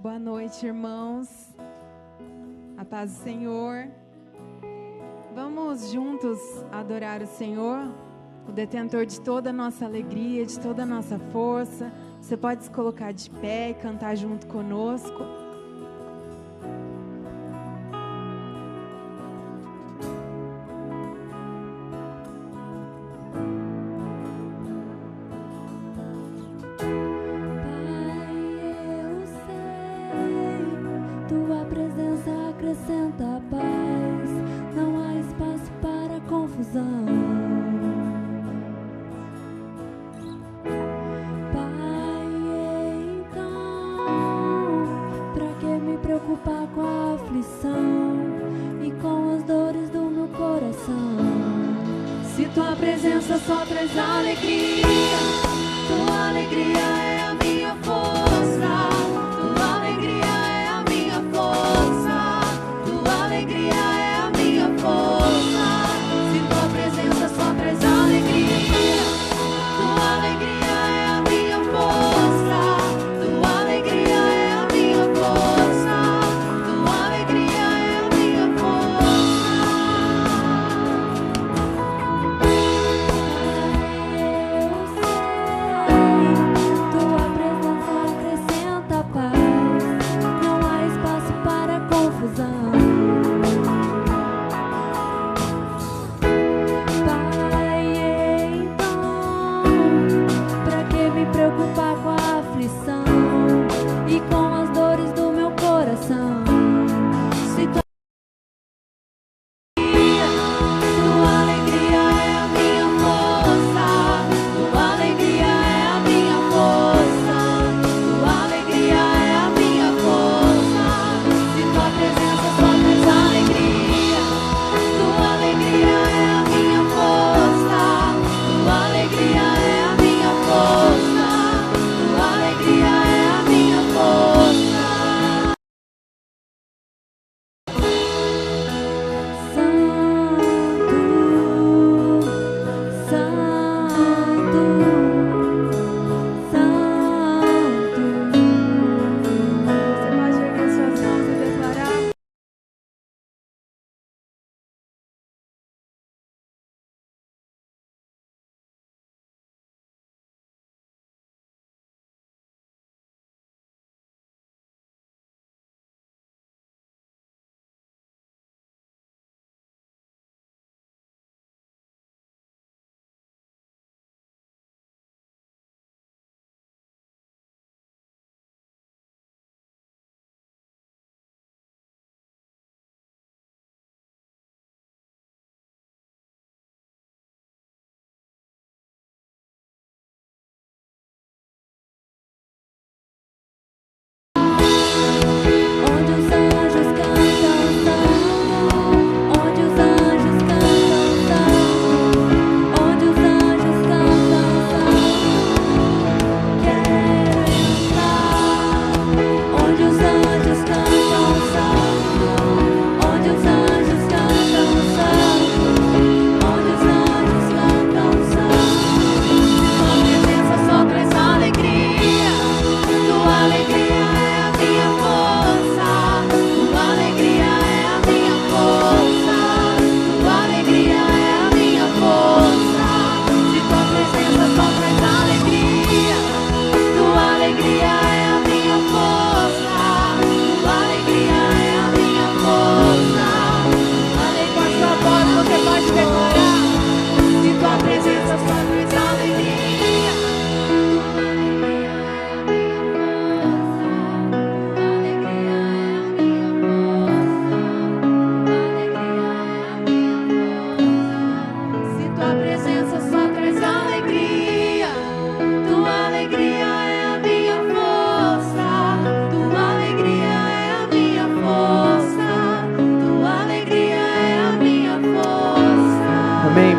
Boa noite, irmãos. A paz do Senhor. Vamos juntos adorar o Senhor, o detentor de toda a nossa alegria, de toda a nossa força. Você pode se colocar de pé e cantar junto conosco. Acrescenta paz, não há espaço para confusão. Pai, então, pra que me preocupar com a aflição e com as dores do meu coração? Se tua presença só traz alegria, tua alegria é a minha força, tua alegria é a minha força.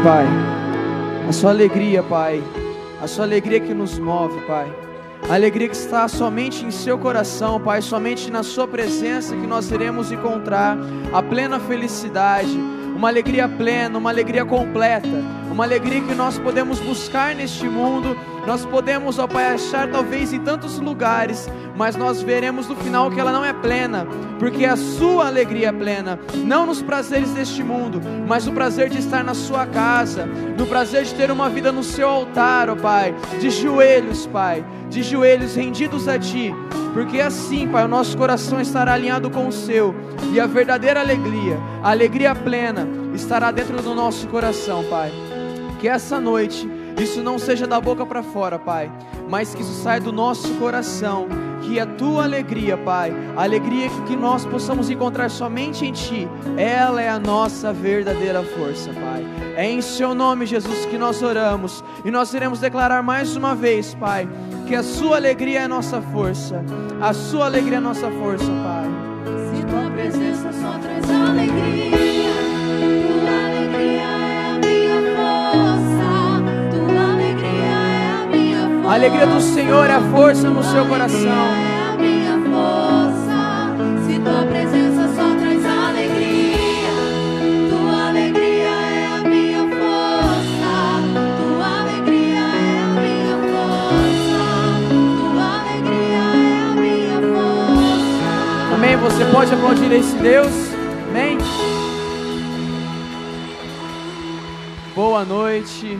Pai, a sua alegria, Pai, a sua alegria que nos move, Pai, a alegria que está somente em seu coração, Pai, somente na sua presença que nós iremos encontrar a plena felicidade, uma alegria plena, uma alegria completa, uma alegria que nós podemos buscar neste mundo Nós podemos, ó Pai, achar talvez em tantos lugares, mas nós veremos no final que ela não é plena, porque a sua alegria é plena, não nos prazeres deste mundo, mas no prazer de estar na sua casa, no prazer de ter uma vida no seu altar, ó Pai, de joelhos, Pai, de joelhos rendidos a Ti, porque assim, Pai, o nosso coração estará alinhado com o seu, e a verdadeira alegria, a alegria plena, estará dentro do nosso coração, Pai. Que essa noite isso não seja da boca para fora, Pai, mas que isso saia do nosso coração, que a Tua alegria, Pai, a alegria que nós possamos encontrar somente em Ti, ela é a nossa verdadeira força, Pai. É em Seu nome, Jesus, que nós oramos, e nós iremos declarar mais uma vez, Pai, que a Sua alegria é a nossa força, a Sua alegria é a nossa força, Pai. Se Tua presença só traz alegria, Tua alegria é a minha força, Tua alegria é a minha força. A alegria do Senhor é a força no seu coração. É a minha força. Se Tua presença só traz alegria, Tua alegria é a minha força, Tua alegria é a minha força, Tua alegria é a minha força. Amém? Você pode aplaudir esse Deus? Amém? Boa noite.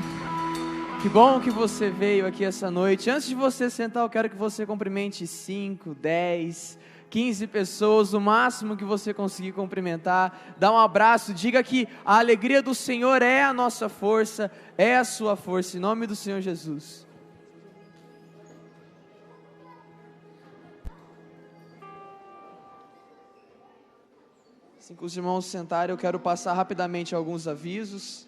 Que bom que você veio aqui essa noite. Antes de você sentar, eu quero que você cumprimente 5, 10, 15 pessoas, o máximo que você conseguir cumprimentar. Dá um abraço, diga que a alegria do Senhor é a nossa força, é a sua força, em nome do Senhor Jesus. Assim que os irmãos sentarem, eu quero passar rapidamente alguns avisos.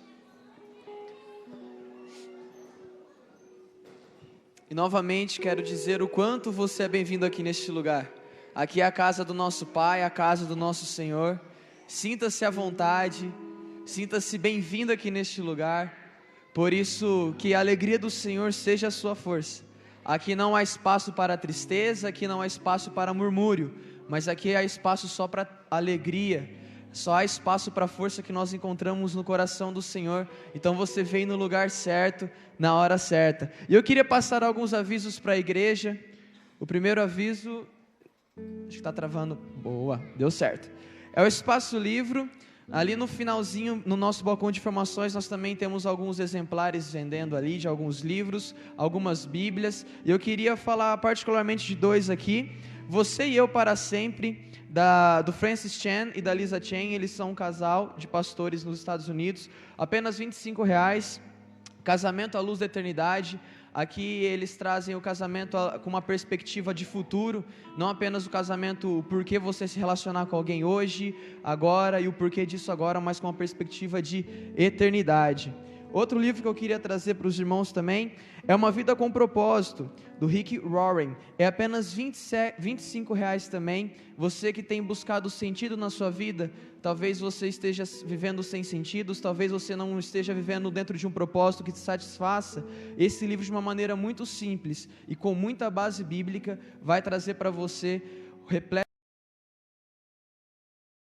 E novamente quero dizer o quanto você é bem-vindo aqui neste lugar. Aqui é a casa do nosso Pai, a casa do nosso Senhor. Sinta-se à vontade, sinta-se bem-vindo aqui neste lugar. Por isso, que a alegria do Senhor seja a sua força. Aqui não há espaço para tristeza, aqui não há espaço para murmúrio, mas aqui há espaço só para alegria. Só há espaço para a força que nós encontramos no coração do Senhor. Então você veio no lugar certo, na hora certa. E eu queria passar alguns avisos para a igreja. O primeiro aviso, acho que está travando, boa, deu certo. É o Espaço Livro. Ali no finalzinho, no nosso balcão de informações, nós também temos alguns exemplares vendendo ali, de alguns livros, algumas bíblias. E eu queria falar particularmente de dois aqui. Você e Eu para Sempre, do Francis Chan e da Lisa Chan. Eles são um casal de pastores nos Estados Unidos, apenas R$25, Casamento à Luz da Eternidade. Aqui eles trazem o casamento com uma perspectiva de futuro, não apenas o casamento, o porquê você se relacionar com alguém hoje, agora, e o porquê disso agora, mas com uma perspectiva de eternidade. Outro livro que eu queria trazer para os irmãos também é Uma Vida com Propósito, do Rick Warren. É apenas R$25 também. Você que tem buscado sentido na sua vida, talvez você esteja vivendo sem sentidos, talvez você não esteja vivendo dentro de um propósito que te satisfaça. Esse livro, de uma maneira muito simples e com muita base bíblica, vai trazer para você repleto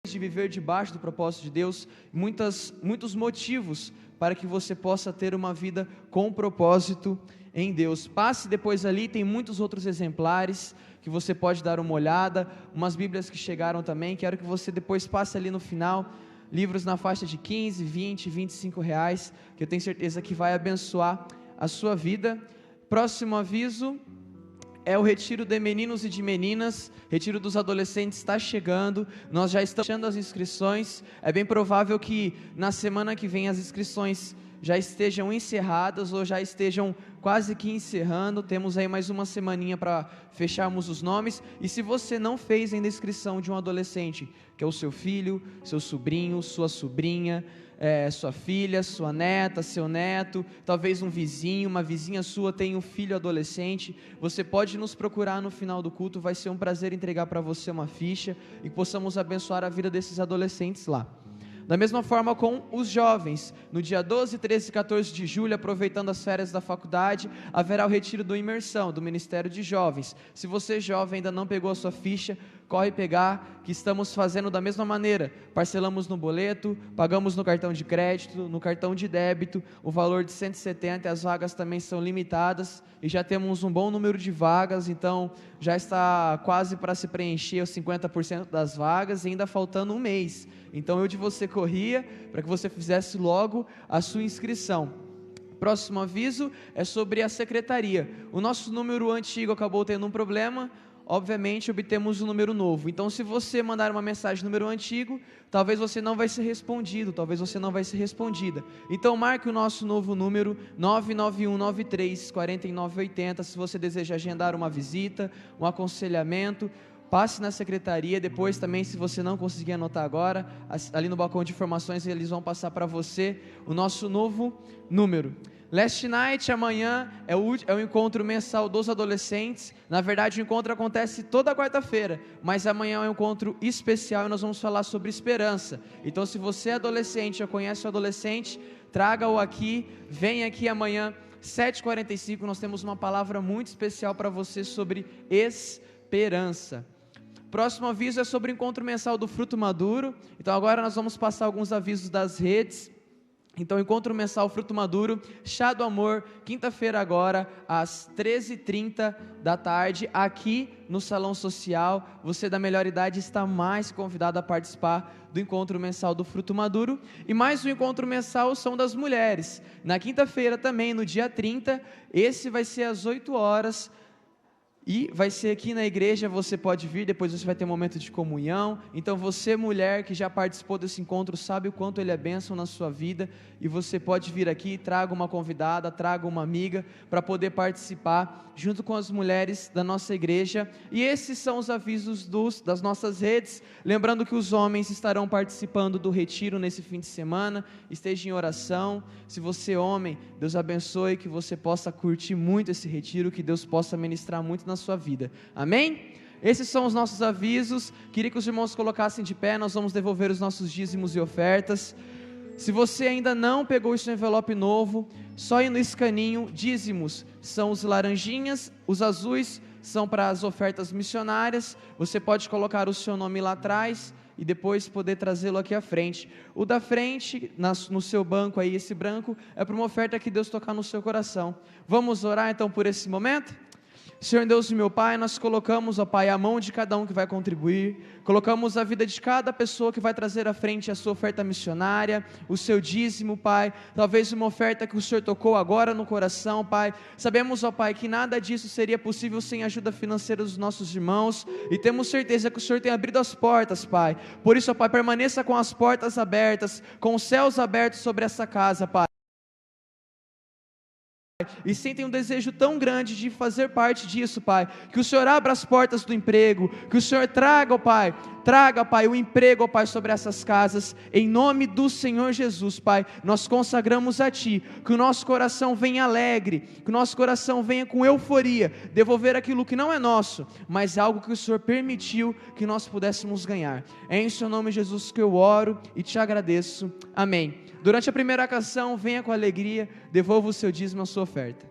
de viver debaixo do propósito de Deus, muitos motivos para que você possa ter uma vida com propósito em Deus. Passe depois ali, tem muitos outros exemplares que você pode dar uma olhada, umas bíblias que chegaram também. Quero que você depois passe ali no final, livros na faixa de 15, 20, R$25, que eu tenho certeza que vai abençoar a sua vida. Próximo aviso é o retiro de meninos e de meninas. Retiro dos adolescentes está chegando, nós já estamos fechando as inscrições. É bem provável que na semana que vem as inscrições já estejam encerradas ou já estejam quase que encerrando. Temos aí mais uma semaninha para fecharmos os nomes. E se você não fez ainda a inscrição de um adolescente, que é o seu filho, seu sobrinho, sua sobrinha, sua filha, sua neta, seu neto, talvez um vizinho, uma vizinha sua tem um filho adolescente, você pode nos procurar no final do culto. Vai ser um prazer entregar para você uma ficha e que possamos abençoar a vida desses adolescentes lá. Da mesma forma com os jovens, no dia 12, 13 e 14 de julho, aproveitando as férias da faculdade, haverá o retiro do Imersão, do Ministério de Jovens. Se você jovem ainda não pegou a sua ficha, corre pegar, que estamos fazendo da mesma maneira. Parcelamos no boleto, pagamos no cartão de crédito, no cartão de débito, o valor de 170, as vagas também são limitadas, e já temos um bom número de vagas, então já está quase para se preencher os 50% das vagas, e ainda faltando um mês. Então eu de você corria, para que você fizesse logo a sua inscrição. Próximo aviso é sobre a secretaria. O nosso número antigo acabou tendo um problema, obviamente obtemos um número novo. Então se você mandar uma mensagem no número antigo, talvez você não vai ser respondido, talvez você não vai ser respondida. Então marque o nosso novo número 991934980, se você deseja agendar uma visita, um aconselhamento. Passe na secretaria, depois também, se você não conseguir anotar agora, ali no balcão de informações eles vão passar para você o nosso novo número. Last Night, amanhã, é o encontro mensal dos adolescentes. Na verdade, o encontro acontece toda quarta-feira, mas amanhã é um encontro especial e nós vamos falar sobre esperança. Então, se você é adolescente ou conhece o adolescente, traga-o aqui, vem aqui amanhã, 7h45, nós temos uma palavra muito especial para você sobre esperança. Próximo aviso é sobre o encontro mensal do Fruto Maduro. Então agora nós vamos passar alguns avisos das redes. Então, encontro mensal Fruto Maduro, Chá do Amor, quinta-feira agora, às 13h30 da tarde, aqui no Salão Social. Você da melhor idade está mais convidado a participar do encontro mensal do Fruto Maduro. E mais um encontro mensal são das mulheres. Na quinta-feira também, no dia 30, esse vai ser às 8 horas. E vai ser aqui na igreja, você pode vir, depois você vai ter um momento de comunhão. Então você, mulher que já participou desse encontro, sabe o quanto ele é bênção na sua vida. E você pode vir aqui, traga uma convidada, traga uma amiga, para poder participar junto com as mulheres da nossa igreja. E esses são os avisos das nossas redes. Lembrando que os homens estarão participando do retiro nesse fim de semana. Esteja em oração. Se você é homem, Deus abençoe, que você possa curtir muito esse retiro, que Deus possa ministrar muito na sua vida, amém? Esses são os nossos avisos. Queria que os irmãos colocassem de pé. Nós vamos devolver os nossos dízimos e ofertas. Se você ainda não pegou o seu envelope novo, só ir no escaninho. Dízimos são os laranjinhas, os azuis são para as ofertas missionárias. Você pode colocar o seu nome lá atrás e depois poder trazê-lo aqui à frente. O da frente, no seu banco aí, esse branco, é para uma oferta que Deus tocar no seu coração. Vamos orar então por esse momento? Senhor Deus e meu Pai, nós colocamos, ó Pai, a mão de cada um que vai contribuir, colocamos a vida de cada pessoa que vai trazer à frente a sua oferta missionária, o seu dízimo, Pai, talvez uma oferta que o Senhor tocou agora no coração, Pai. Sabemos, ó Pai, que nada disso seria possível sem a ajuda financeira dos nossos irmãos, e temos certeza que o Senhor tem abrido as portas, Pai. Por isso, ó Pai, permaneça com as portas abertas, com os céus abertos sobre essa casa, Pai. E sentem um desejo tão grande de fazer parte disso, Pai, que o Senhor abra as portas do emprego, que o Senhor traga, ó Pai, o emprego, ó Pai, sobre essas casas, em nome do Senhor Jesus, Pai. Nós consagramos a Ti, que o nosso coração venha alegre, que o nosso coração venha com euforia, devolver aquilo que não é nosso, mas algo que o Senhor permitiu que nós pudéssemos ganhar. É em Seu nome, Jesus, que eu oro e Te agradeço, amém. Durante a primeira canção, venha com alegria, devolva o seu dízimo, a sua oferta.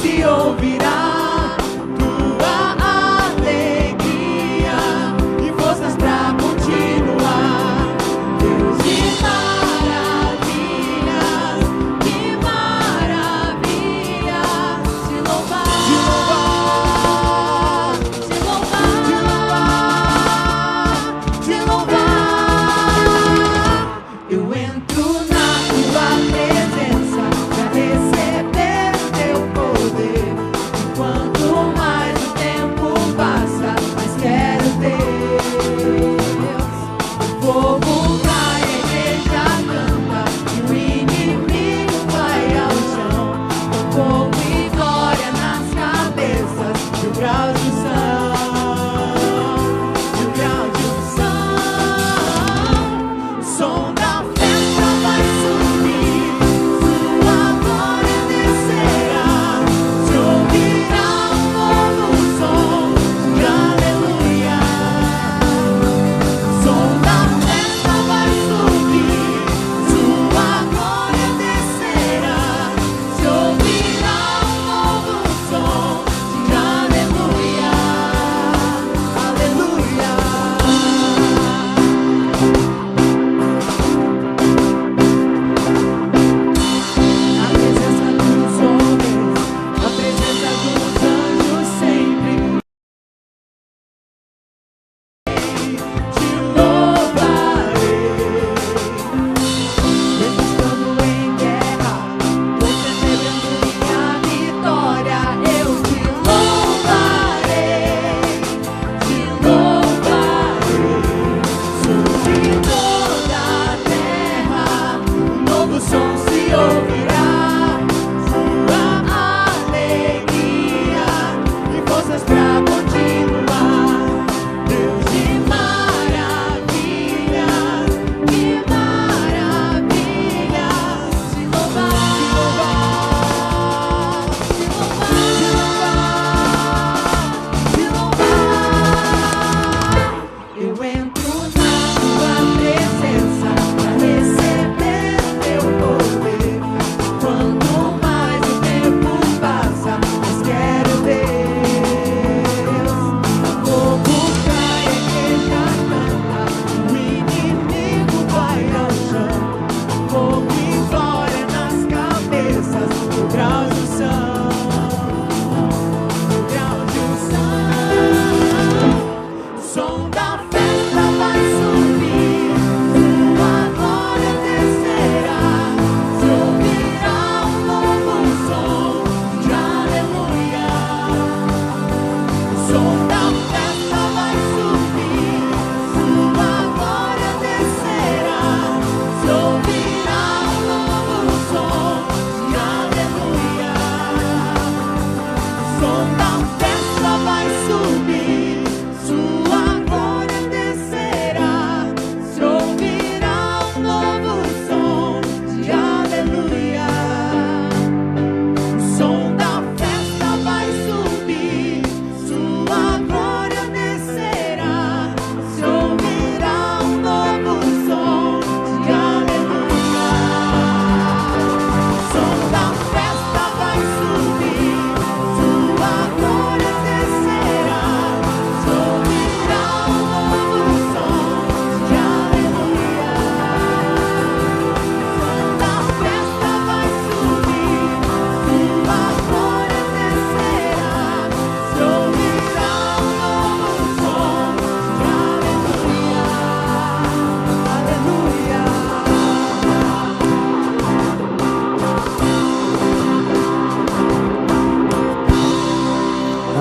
Se ouvirá tua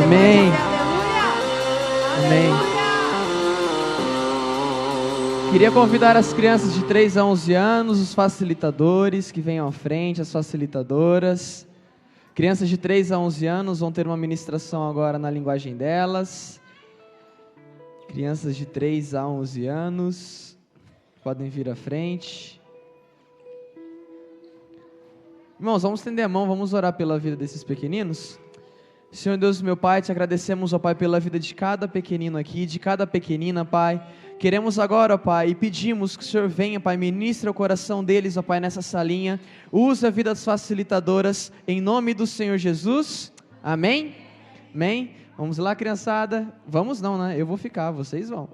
Amém. Amém. Queria convidar as crianças de 3 a 11 anos, os facilitadores que venham à frente, as facilitadoras. Crianças de 3 a 11 anos vão ter uma ministração agora na linguagem delas. Crianças de 3 a 11 anos podem vir à frente. Irmãos, vamos estender a mão, vamos orar pela vida desses pequeninos. Senhor Deus, meu Pai, te agradecemos, ó Pai, pela vida de cada pequenino aqui, de cada pequenina, Pai. Queremos agora, ó Pai, e pedimos que o Senhor venha, Pai, ministre o coração deles, ó Pai, nessa salinha. Use a vida das facilitadoras, em nome do Senhor Jesus. Amém? Amém? Vamos lá, criançada. Vamos não, né? Eu vou ficar, vocês vão.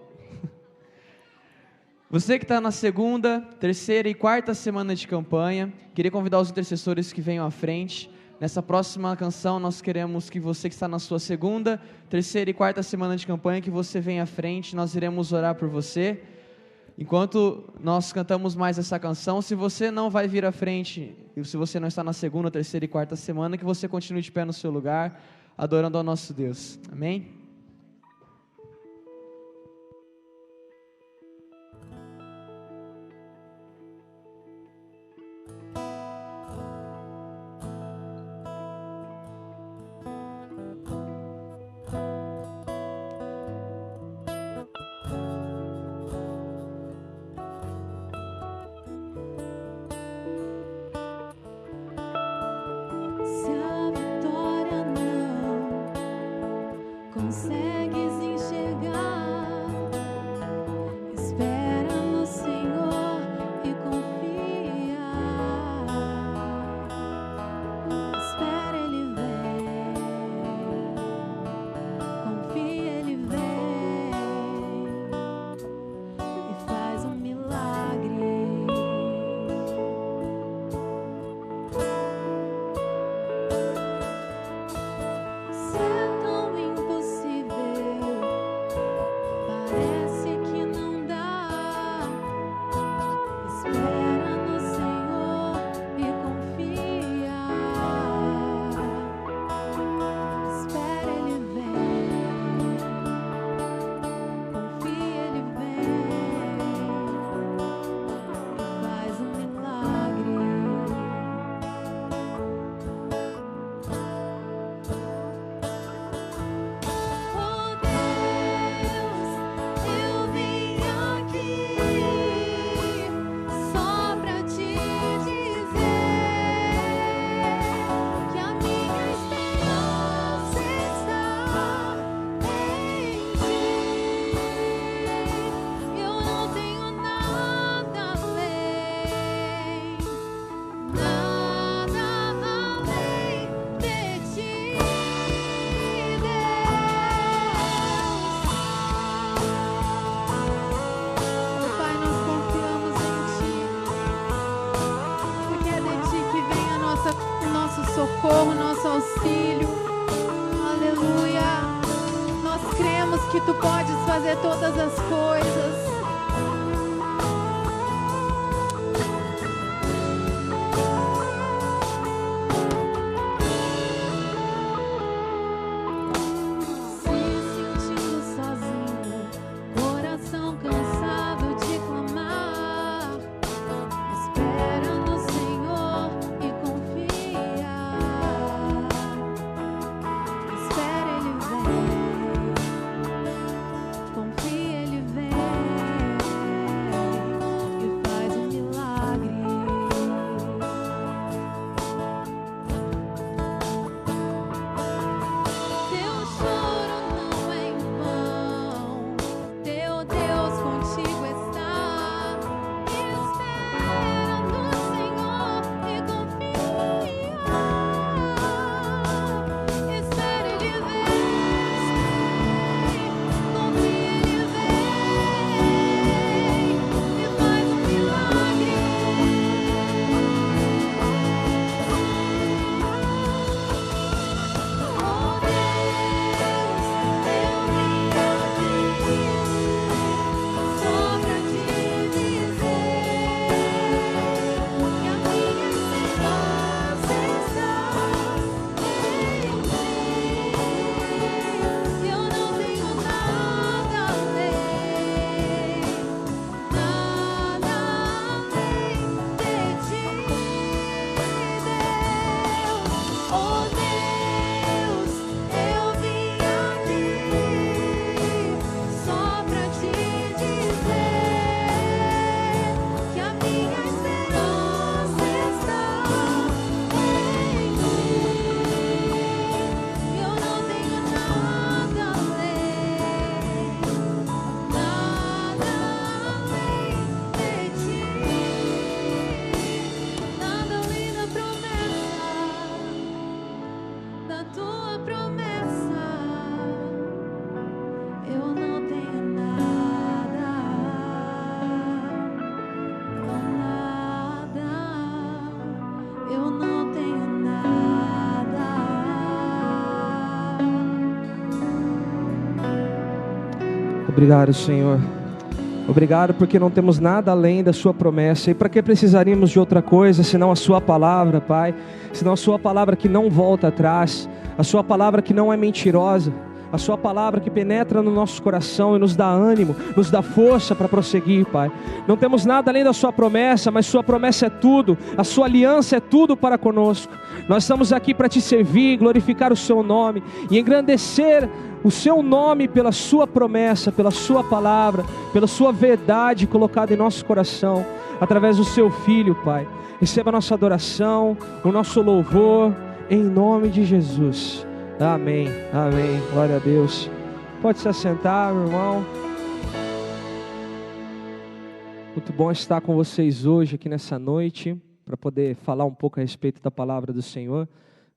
Você que está na 2ª, 3ª e 4ª semana de campanha, queria convidar os intercessores que venham à frente. Nessa próxima canção, nós queremos que você que está na sua 2ª, 3ª e 4ª semana de campanha, que você venha à frente, nós iremos orar por você. Enquanto nós cantamos mais essa canção, se você não vai vir à frente, e se você não está na 2ª, 3ª e 4ª semana, que você continue de pé no seu lugar, adorando ao nosso Deus. Amém? Consegues enxergar? Espera no Senhor e confia. Espera, Ele vem. Confia, Ele vem e faz um milagre. Socorro, nosso auxílio, aleluia. Nós cremos que Tu podes fazer todas as coisas. Se Obrigado, Senhor. Obrigado porque não temos nada além da sua promessa. E para que precisaríamos de outra coisa, senão a sua palavra, Pai? Senão a sua palavra que não volta atrás, a sua palavra que não é mentirosa, a sua palavra que penetra no nosso coração e nos dá ânimo, nos dá força para prosseguir, Pai. Não temos nada além da sua promessa, mas sua promessa é tudo, a sua aliança é tudo para conosco. Nós estamos aqui para te servir, glorificar o seu nome e engrandecer o seu nome pela sua promessa, pela sua palavra, pela sua verdade colocada em nosso coração, através do seu Filho, Pai. Receba a nossa adoração, o nosso louvor, em nome de Jesus. Amém, amém, glória a Deus. Pode se assentar, meu irmão. Muito bom estar com vocês hoje, aqui nessa noite, para poder falar um pouco a respeito da palavra do Senhor.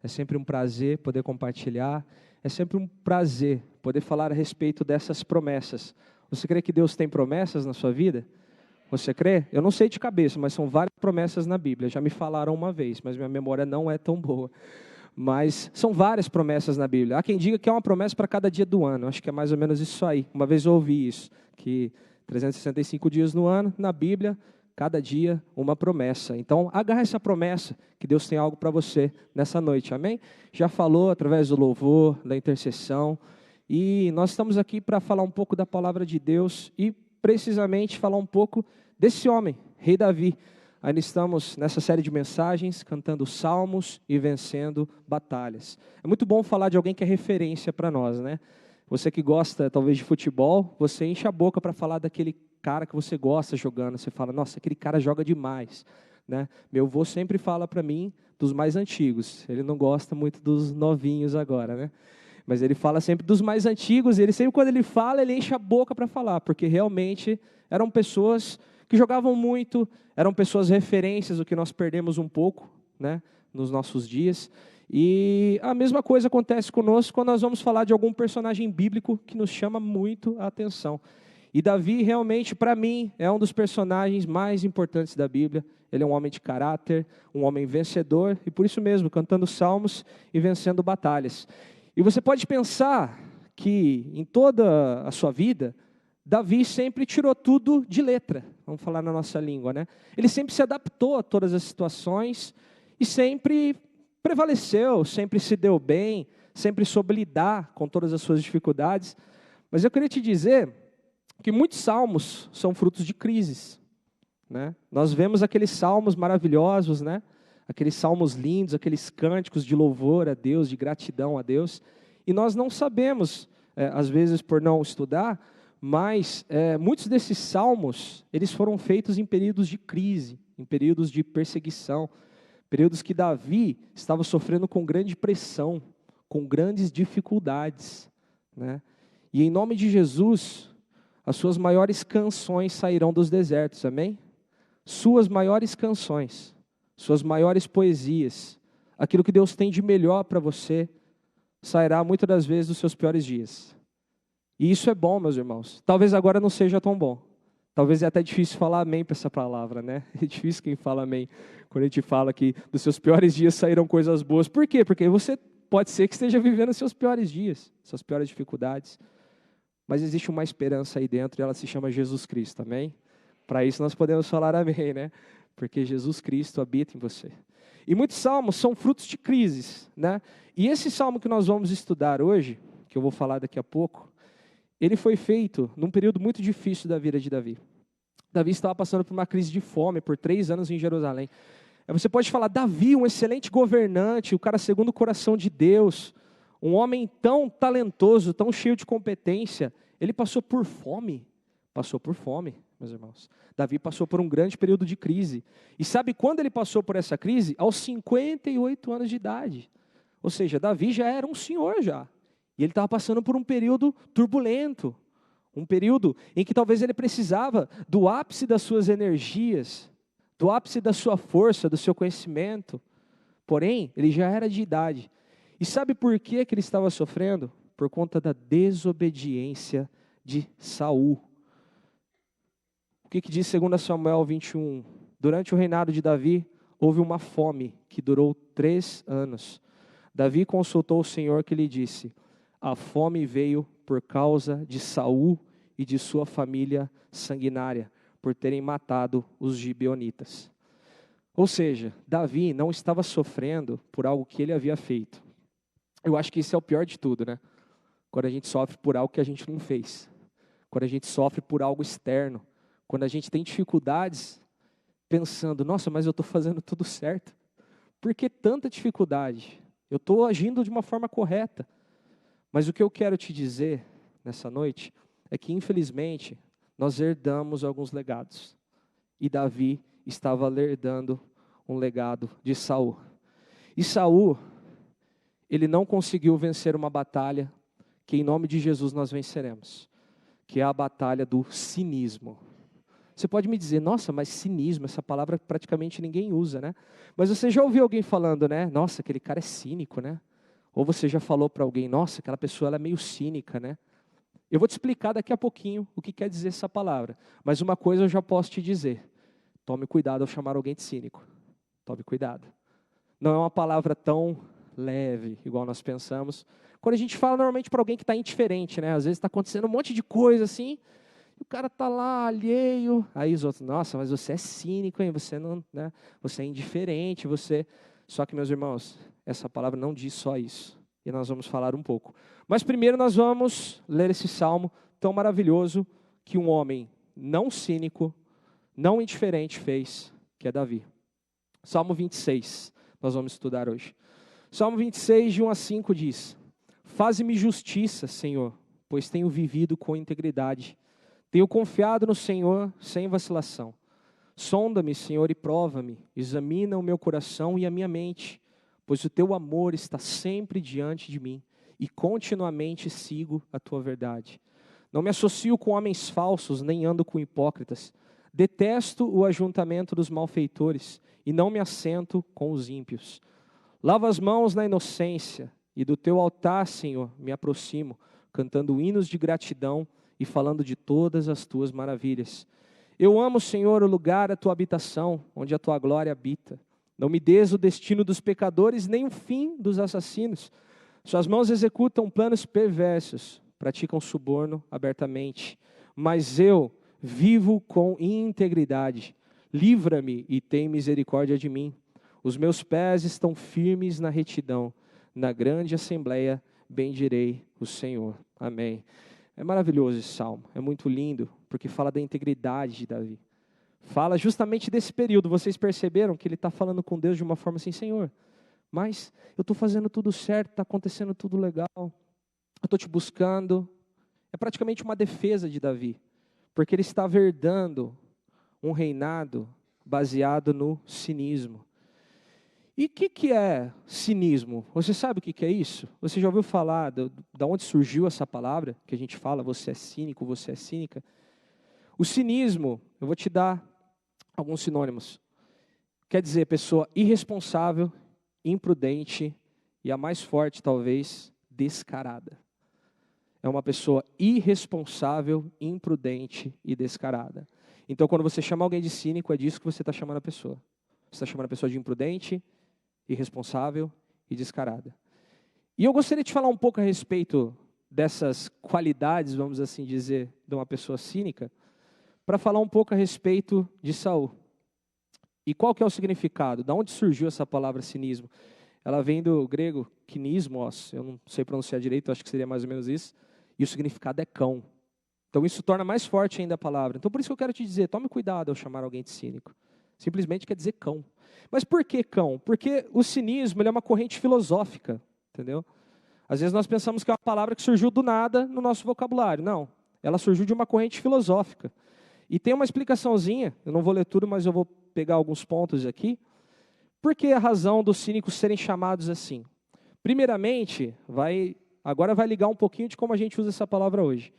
É sempre um prazer poder compartilhar. É sempre um prazer poder falar a respeito dessas promessas. Você crê que Deus tem promessas na sua vida? Você crê? Eu não sei de cabeça, mas são várias promessas na Bíblia. Já me falaram uma vez, mas minha memória não é tão boa. Mas são várias promessas na Bíblia. Há quem diga que é uma promessa para cada dia do ano. Acho que é mais ou menos isso aí. Uma vez eu ouvi isso, que 365 dias no ano, na Bíblia, cada dia uma promessa. Então, agarra essa promessa, que Deus tem algo para você nessa noite, amém? Já falou através do louvor, da intercessão, e nós estamos aqui para falar um pouco da palavra de Deus e precisamente falar um pouco desse homem, Rei Davi. Ainda estamos nessa série de mensagens, cantando salmos e vencendo batalhas. É muito bom falar de alguém que é referência para nós, né? Você que gosta talvez de futebol, você enche a boca para falar daquele cara que você gosta jogando. Você fala, nossa, aquele cara joga demais, né? Meu avô sempre fala para mim dos mais antigos. Ele não gosta muito dos novinhos agora, né? Mas ele fala sempre dos mais antigos. E ele sempre, quando ele fala, ele enche a boca para falar, porque realmente eram pessoas que jogavam muito, eram pessoas referências, o que nós perdemos um pouco, né, nos nossos dias. E a mesma coisa acontece conosco quando nós vamos falar de algum personagem bíblico que nos chama muito a atenção. E Davi, realmente, para mim, é um dos personagens mais importantes da Bíblia. Ele é um homem de caráter, um homem vencedor, e por isso mesmo, cantando salmos e vencendo batalhas. E você pode pensar que em toda a sua vida, Davi sempre tirou tudo de letra, vamos falar na nossa língua, né? Ele sempre se adaptou a todas as situações e sempre prevaleceu, sempre se deu bem, sempre soube lidar com todas as suas dificuldades. Mas eu queria te dizer que muitos salmos são frutos de crises, né? Nós vemos aqueles salmos maravilhosos, né? Aqueles salmos lindos, aqueles cânticos de louvor a Deus, de gratidão a Deus, e nós não sabemos, às vezes por não estudar, mas muitos desses salmos, eles foram feitos em períodos de crise, em períodos de perseguição, períodos que Davi estava sofrendo com grande pressão, com grandes dificuldades, né? E em nome de Jesus, as suas maiores canções sairão dos desertos, amém? Suas maiores canções, suas maiores poesias, aquilo que Deus tem de melhor para você, sairá muitas das vezes dos seus piores dias. E isso é bom, meus irmãos. Talvez agora não seja tão bom. Talvez é até difícil falar amém para essa palavra, né? É difícil quem fala amém quando a gente fala que dos seus piores dias sairão coisas boas. Por quê? Porque você pode ser que esteja vivendo os seus piores dias, suas piores dificuldades. Mas existe uma esperança aí dentro e ela se chama Jesus Cristo, amém? Para isso nós podemos falar amém, né? Porque Jesus Cristo habita em você. E muitos salmos são frutos de crises, né? E esse salmo que nós vamos estudar hoje, que eu vou falar daqui a pouco, ele foi feito num período muito difícil da vida de Davi. Davi estava passando por uma crise de fome por 3 anos em Jerusalém. Você pode falar, Davi, um excelente governante, o cara segundo o coração de Deus, um homem tão talentoso, tão cheio de competência, ele passou por fome? Passou por fome, meus irmãos. Davi passou por um grande período de crise. E sabe quando ele passou por essa crise? Aos 58 anos de idade. Ou seja, Davi já era um senhor já. E ele estava passando por um período turbulento, um período em que talvez ele precisava do ápice das suas energias, do ápice da sua força, do seu conhecimento. Porém, ele já era de idade. E sabe por que ele estava sofrendo? Por conta da desobediência de Saul. O que diz 2 Samuel 21? Durante o reinado de Davi, houve uma fome que durou 3 anos. Davi consultou o Senhor que lhe disse, A fome veio por causa de Saul e de sua família sanguinária, por terem matado os gibeonitas. Ou seja, Davi não estava sofrendo por algo que ele havia feito. Eu acho que isso é o pior de tudo, né? Quando a gente sofre por algo que a gente não fez. Quando a gente sofre por algo externo. Quando a gente tem dificuldades, pensando, nossa, mas eu estou fazendo tudo certo. Por que tanta dificuldade? Eu estou agindo de uma forma correta. Mas o que eu quero te dizer nessa noite é que, infelizmente, nós herdamos alguns legados. E Davi estava herdando um legado de Saul. E Saul, ele não conseguiu vencer uma batalha que em nome de Jesus nós venceremos, que é a batalha do cinismo. Você pode me dizer, nossa, mas cinismo, essa palavra praticamente ninguém usa, né? Mas você já ouviu alguém falando, né? Nossa, aquele cara é cínico, né? Ou você já falou para alguém, nossa, aquela pessoa ela é meio cínica, né? Eu vou te explicar daqui a pouquinho o que quer dizer essa palavra. Mas uma coisa eu já posso te dizer. Tome cuidado ao chamar alguém de cínico. Tome cuidado. Não é uma palavra tão leve, igual nós pensamos. Quando a gente fala normalmente para alguém que está indiferente, né? Às vezes está acontecendo um monte de coisa assim, e o cara está lá alheio. Aí os outros, nossa, mas você é cínico, hein? Você não, né? Você é indiferente, você... Só que, meus irmãos, essa palavra não diz só isso. E nós vamos falar um pouco. Mas primeiro nós vamos ler esse salmo tão maravilhoso que um homem não cínico, não indiferente fez, que é Davi. Salmo 26, nós vamos estudar hoje. Salmo 26, de 1 a 5 diz: Faze-me justiça, Senhor, pois tenho vivido com integridade. Tenho confiado no Senhor sem vacilação. Sonda-me, Senhor, e prova-me. Examina o meu coração e a minha mente, pois o teu amor está sempre diante de mim e continuamente sigo a tua verdade. Não me associo com homens falsos, nem ando com hipócritas. Detesto o ajuntamento dos malfeitores e não me assento com os ímpios. Lavo as mãos na inocência e do teu altar, Senhor, me aproximo, cantando hinos de gratidão e falando de todas as tuas maravilhas. Eu amo, Senhor, o lugar da tua habitação, onde a tua glória habita. Não me des o destino dos pecadores, nem o fim dos assassinos. Suas mãos executam planos perversos, praticam suborno abertamente. Mas eu vivo com integridade. Livra-me e tem misericórdia de mim. Os meus pés estão firmes na retidão. Na grande assembleia bendirei o Senhor. Amém. É maravilhoso esse salmo, é muito lindo, porque fala da integridade de Davi. Fala justamente desse período. Vocês perceberam que ele está falando com Deus de uma forma assim, Senhor, mas eu estou fazendo tudo certo, está acontecendo tudo legal, eu estou te buscando. É praticamente uma defesa de Davi, porque ele estava herdando um reinado baseado no cinismo. E o que é cinismo? Você sabe o que é isso? Você já ouviu falar de onde surgiu essa palavra que a gente fala, você é cínico, você é cínica? O cinismo, eu vou te dar alguns sinônimos. Quer dizer, pessoa irresponsável, imprudente e a mais forte talvez, descarada. É uma pessoa irresponsável, imprudente e descarada. Então quando você chama alguém de cínico, é disso que você está chamando a pessoa. Você está chamando a pessoa de imprudente, irresponsável e descarada. E eu gostaria de falar um pouco a respeito dessas qualidades, vamos assim dizer, de uma pessoa cínica, para falar um pouco a respeito de Saul. E qual que é o significado? Da onde surgiu essa palavra cinismo? Ela vem do grego kinismos, eu não sei pronunciar direito, acho que seria mais ou menos isso, e o significado é cão. Então isso torna mais forte ainda a palavra. Então por isso que eu quero te dizer, tome cuidado ao chamar alguém de cínico. Simplesmente quer dizer cão. Mas por que cão? Porque o cinismo ele é uma corrente filosófica, entendeu? Às vezes nós pensamos que é uma palavra que surgiu do nada no nosso vocabulário. Não, ela surgiu de uma corrente filosófica. E tem uma explicaçãozinha, eu não vou ler tudo, mas eu vou pegar alguns pontos aqui. Por que a razão dos cínicos serem chamados assim? Primeiramente, agora vai ligar um pouquinho de como a gente usa essa palavra hoje.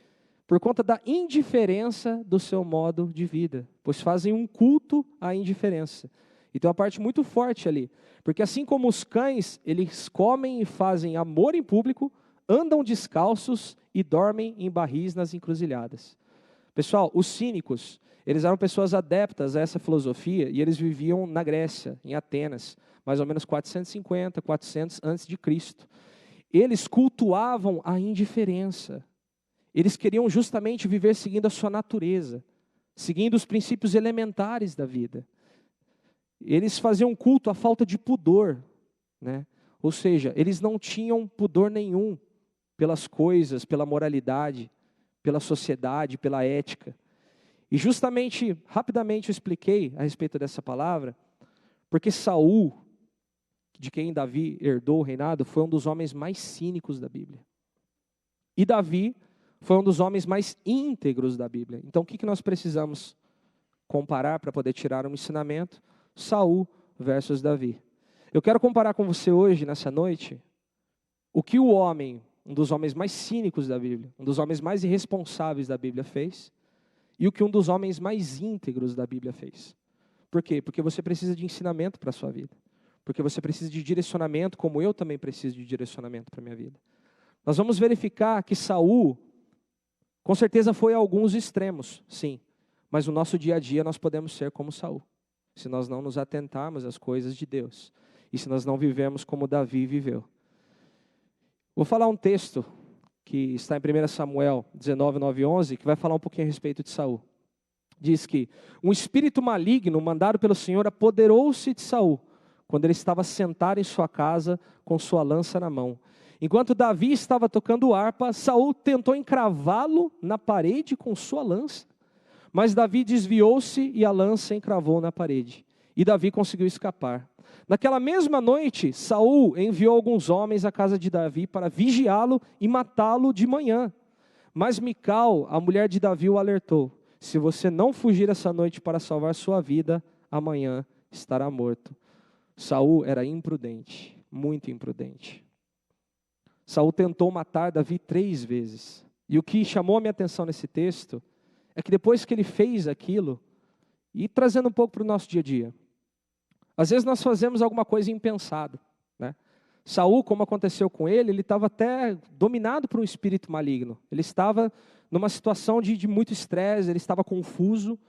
Por conta da indiferença do seu modo de vida, pois fazem um culto à indiferença. E tem uma parte muito forte ali, porque assim como os cães, eles comem e fazem amor em público, andam descalços e dormem em barris nas encruzilhadas. Pessoal, os cínicos, eles eram pessoas adeptas a essa filosofia e eles viviam na Grécia, em Atenas, mais ou menos 450, 400 antes de Cristo. eles cultuavam a indiferença. Eles queriam justamente viver seguindo a sua natureza, seguindo os princípios elementares da vida. Eles faziam culto à falta de pudor, né? Ou seja, eles não tinham pudor nenhum pelas coisas, pela moralidade, pela sociedade, pela ética. E justamente, rapidamente eu expliquei a respeito dessa palavra, porque Saul, de quem Davi herdou o reinado, foi um dos homens mais cínicos da Bíblia. E Davi foi um dos homens mais íntegros da Bíblia. Então, o que nós precisamos comparar para poder tirar um ensinamento? Saul versus Davi. Eu quero comparar com você hoje, nessa noite, o que o homem, um dos homens mais cínicos da Bíblia, um dos homens mais irresponsáveis da Bíblia fez, e o que um dos homens mais íntegros da Bíblia fez. Por quê? Porque você precisa de ensinamento para a sua vida. Porque você precisa de direcionamento, como eu também preciso de direcionamento para a minha vida. Nós vamos verificar que Saul, com certeza foi a alguns extremos, sim. Mas no nosso dia a dia nós podemos ser como Saul, se nós não nos atentarmos às coisas de Deus. E se nós não vivemos como Davi viveu. Vou falar um texto que está em 1 Samuel 19, 9 e 11, que vai falar um pouquinho a respeito de Saul. Diz que um espírito maligno mandado pelo Senhor apoderou-se de Saul, quando ele estava sentado em sua casa com sua lança na mão. Enquanto Davi estava tocando harpa, Saul tentou encravá-lo na parede com sua lança. Mas Davi desviou-se e a lança encravou na parede. E Davi conseguiu escapar. Naquela mesma noite, Saul enviou alguns homens à casa de Davi para vigiá-lo e matá-lo de manhã. Mas Mical, a mulher de Davi, o alertou: se você não fugir essa noite para salvar sua vida, amanhã estará morto. Saul era imprudente, muito imprudente. Saul tentou matar Davi 3 vezes. E o que chamou a minha atenção nesse texto é que depois que ele fez aquilo, e trazendo um pouco para o nosso dia a dia, às vezes nós fazemos alguma coisa impensada, né? Saul, como aconteceu com ele estava até dominado por um espírito maligno. Ele estava numa situação de muito estresse, ele estava confuso.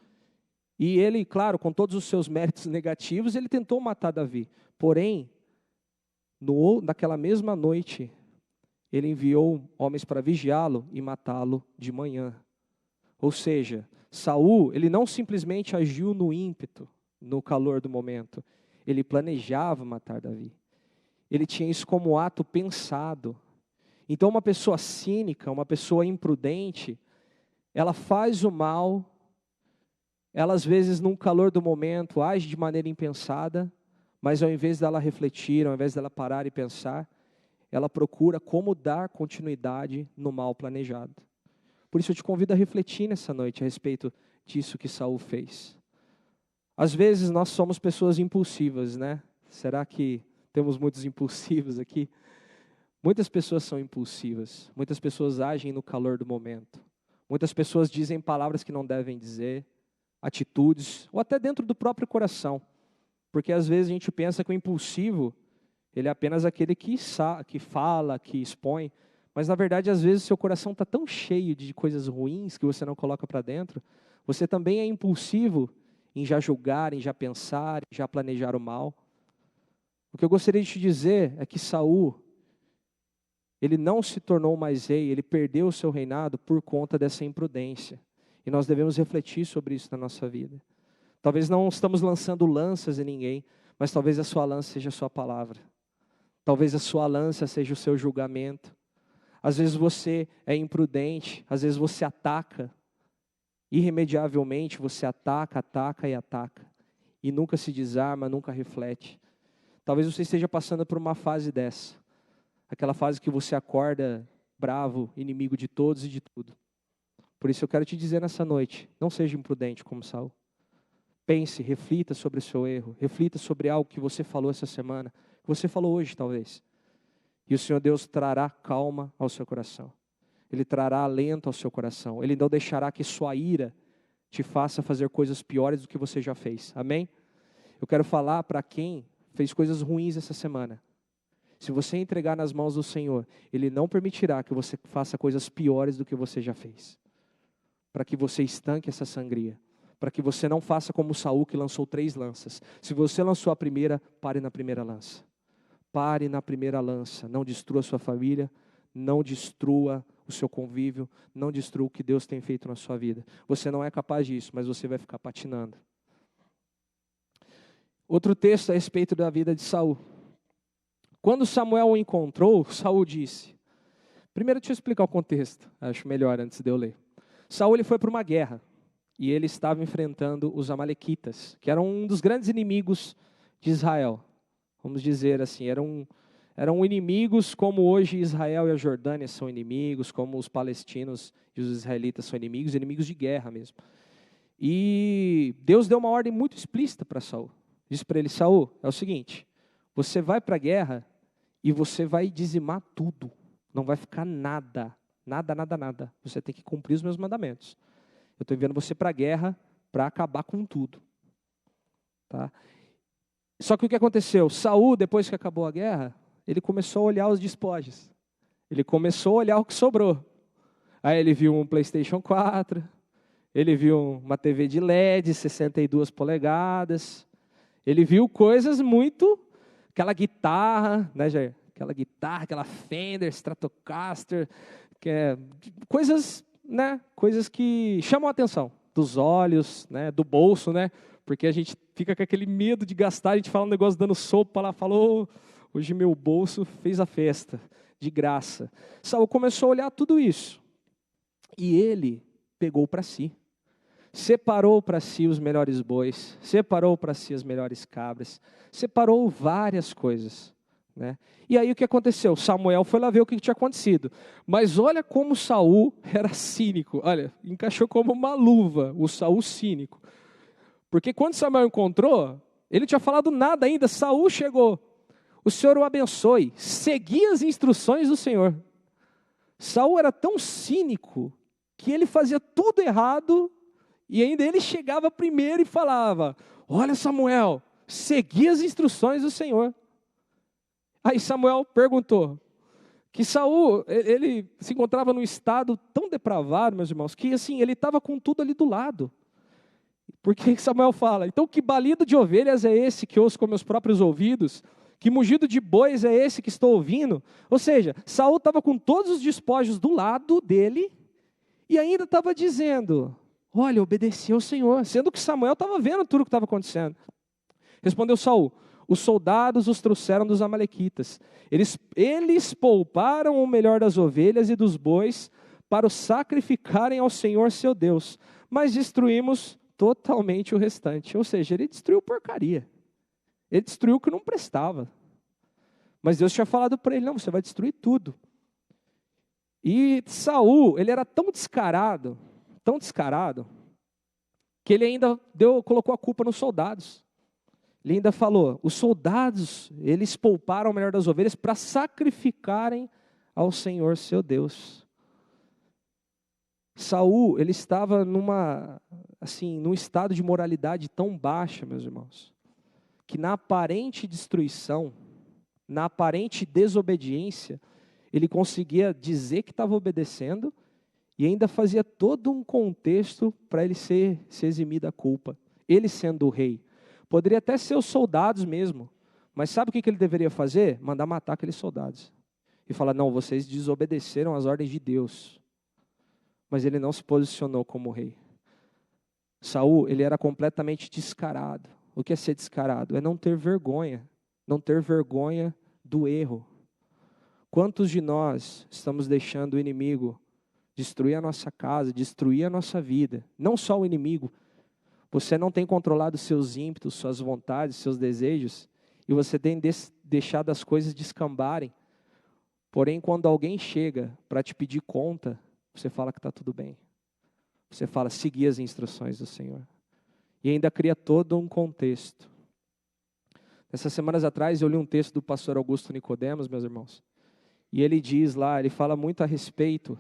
E ele, claro, com todos os seus méritos negativos, ele tentou matar Davi. Porém, naquela mesma noite, ele enviou homens para vigiá-lo e matá-lo de manhã. Ou seja, Saul, ele não simplesmente agiu no ímpeto, no calor do momento. Ele planejava matar Davi. Ele tinha isso como ato pensado. Então, uma pessoa cínica, uma pessoa imprudente, ela faz o mal, ela às vezes, num calor do momento, age de maneira impensada, mas ao invés dela refletir, ao invés dela parar e pensar, ela procura como dar continuidade no mal planejado. Por isso eu te convido a refletir nessa noite a respeito disso que Saul fez. Às vezes nós somos pessoas impulsivas, né? Será que temos muitos impulsivos aqui? Muitas pessoas são impulsivas, muitas pessoas agem no calor do momento. Muitas pessoas dizem palavras que não devem dizer, atitudes, ou até dentro do próprio coração. Porque às vezes a gente pensa que o impulsivo, ele é apenas aquele que fala, que expõe. Mas na verdade, às vezes, seu coração está tão cheio de coisas ruins que você não coloca para dentro. Você também é impulsivo em já julgar, em já pensar, em já planejar o mal. O que eu gostaria de te dizer é que Saul, ele não se tornou mais rei, ele perdeu o seu reinado por conta dessa imprudência. E nós devemos refletir sobre isso na nossa vida. Talvez não estamos lançando lanças em ninguém, mas talvez a sua lança seja a sua palavra. Talvez a sua lança seja o seu julgamento. Às vezes você é imprudente, às vezes você ataca. Irremediavelmente você ataca e ataca. E nunca se desarma, nunca reflete. Talvez você esteja passando por uma fase dessa. Aquela fase que você acorda bravo, inimigo de todos e de tudo. Por isso eu quero te dizer nessa noite, não seja imprudente como Saul. Pense, reflita sobre o seu erro. Reflita sobre algo que você falou essa semana. Que você falou hoje, talvez. E o Senhor Deus trará calma ao seu coração. Ele trará alento ao seu coração. Ele não deixará que sua ira te faça fazer coisas piores do que você já fez. Amém? Eu quero falar para quem fez coisas ruins essa semana. Se você entregar nas mãos do Senhor, Ele não permitirá que você faça coisas piores do que você já fez. Para que você estanque essa sangria. Para que você não faça como Saul, que lançou 3 lanças. Se você lançou a primeira, pare na primeira lança. Pare na primeira lança, não destrua a sua família, não destrua o seu convívio, não destrua o que Deus tem feito na sua vida. Você não é capaz disso, mas você vai ficar patinando. Outro texto a respeito da vida de Saul. Quando Samuel o encontrou, Saul disse... Primeiro deixa eu explicar o contexto, acho melhor antes de eu ler. Saul ele foi para uma guerra e ele estava enfrentando os amalequitas, que eram um dos grandes inimigos de Israel. Vamos dizer assim, eram inimigos como hoje Israel e a Jordânia são inimigos, como os palestinos e os israelitas são inimigos de guerra mesmo. E Deus deu uma ordem muito explícita para Saul. Disse para ele, Saul, é o seguinte, você vai para a guerra e você vai dizimar tudo. Não vai ficar nada. Você tem que cumprir os meus mandamentos. Eu estou enviando você para a guerra para acabar com tudo. Tá? Só que o que aconteceu? Saul, depois que acabou a guerra, ele começou a olhar os despojos. Ele começou a olhar o que sobrou. Aí ele viu um PlayStation 4, ele viu uma TV de LED, 62 polegadas, ele viu coisas muito... Aquela guitarra, né, Jair? Aquela guitarra, aquela Fender, Stratocaster, coisas, né? Coisas que chamam a atenção dos olhos, né? Do bolso, né? Porque a gente fica com aquele medo de gastar, a gente fala um negócio dando sopa lá, falou, hoje meu bolso fez a festa, de graça. Saul começou a olhar tudo isso e ele pegou para si. Separou para si os melhores bois, separou para si as melhores cabras, separou várias coisas. Né? E aí o que aconteceu? Samuel foi lá ver o que tinha acontecido. Mas olha como Saul era cínico. Olha, encaixou como uma luva o Saul cínico. Porque quando Samuel encontrou, ele não tinha falado nada ainda. Saul chegou. O Senhor o abençoe. Segui as instruções do Senhor. Saul era tão cínico que ele fazia tudo errado. E ainda ele chegava primeiro e falava, olha Samuel, segui as instruções do Senhor. Aí Samuel perguntou, que Saul, ele se encontrava num estado tão depravado, meus irmãos, que assim, ele estava com tudo ali do lado. Porque Samuel fala, então que balido de ovelhas é esse que ouço com meus próprios ouvidos? Que mugido de bois é esse que estou ouvindo? Ou seja, Saul estava com todos os despojos do lado dele e ainda estava dizendo... Olha, obedeci ao Senhor, sendo que Samuel estava vendo tudo o que estava acontecendo. Respondeu Saul, os soldados os trouxeram dos amalequitas. Eles pouparam o melhor das ovelhas e dos bois para os sacrificarem ao Senhor seu Deus. Mas destruímos totalmente o restante. Ou seja, ele destruiu porcaria. Ele destruiu o que não prestava. Mas Deus tinha falado para ele, não, você vai destruir tudo. E Saul, ele era tão descarado, que ele ainda colocou a culpa nos soldados. Ele ainda falou, os soldados, eles pouparam o melhor das ovelhas para sacrificarem ao Senhor seu Deus. Saul, ele estava num estado de moralidade tão baixa, meus irmãos, que na aparente destruição, na aparente desobediência, ele conseguia dizer que estava obedecendo, e ainda fazia todo um contexto para ele se eximir da culpa. Ele sendo o rei. Poderia até ser os soldados mesmo. Mas sabe o que ele deveria fazer? Mandar matar aqueles soldados. E falar, não, vocês desobedeceram às ordens de Deus. Mas ele não se posicionou como rei. Saul, ele era completamente descarado. O que é ser descarado? É não ter vergonha. Não ter vergonha do erro. Quantos de nós estamos deixando o inimigo destruir a nossa casa, destruir a nossa vida? Não só o inimigo. Você não tem controlado seus ímpetos, suas vontades, seus desejos, e você tem deixado as coisas descambarem. Porém, quando alguém chega para te pedir conta, você fala que está tudo bem. Você fala, seguir as instruções do Senhor. E ainda cria todo um contexto. Essas semanas atrás, eu li um texto do pastor Augusto Nicodemos, meus irmãos. E ele diz lá, ele fala muito a respeito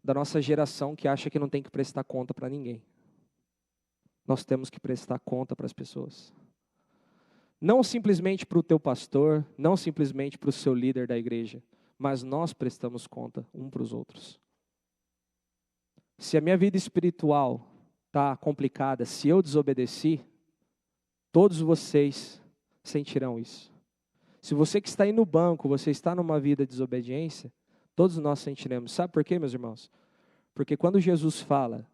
da nossa geração que acha que não tem que prestar conta para ninguém. Nós temos que prestar conta para as pessoas. Não simplesmente para o teu pastor, não simplesmente para o seu líder da igreja, mas nós prestamos conta um para os outros. Se a minha vida espiritual está complicada, se eu desobedeci, todos vocês sentirão isso. Se você que está aí no banco, você está numa vida de desobediência, todos nós sentiremos. Sabe por quê, meus irmãos? Porque quando Jesus fala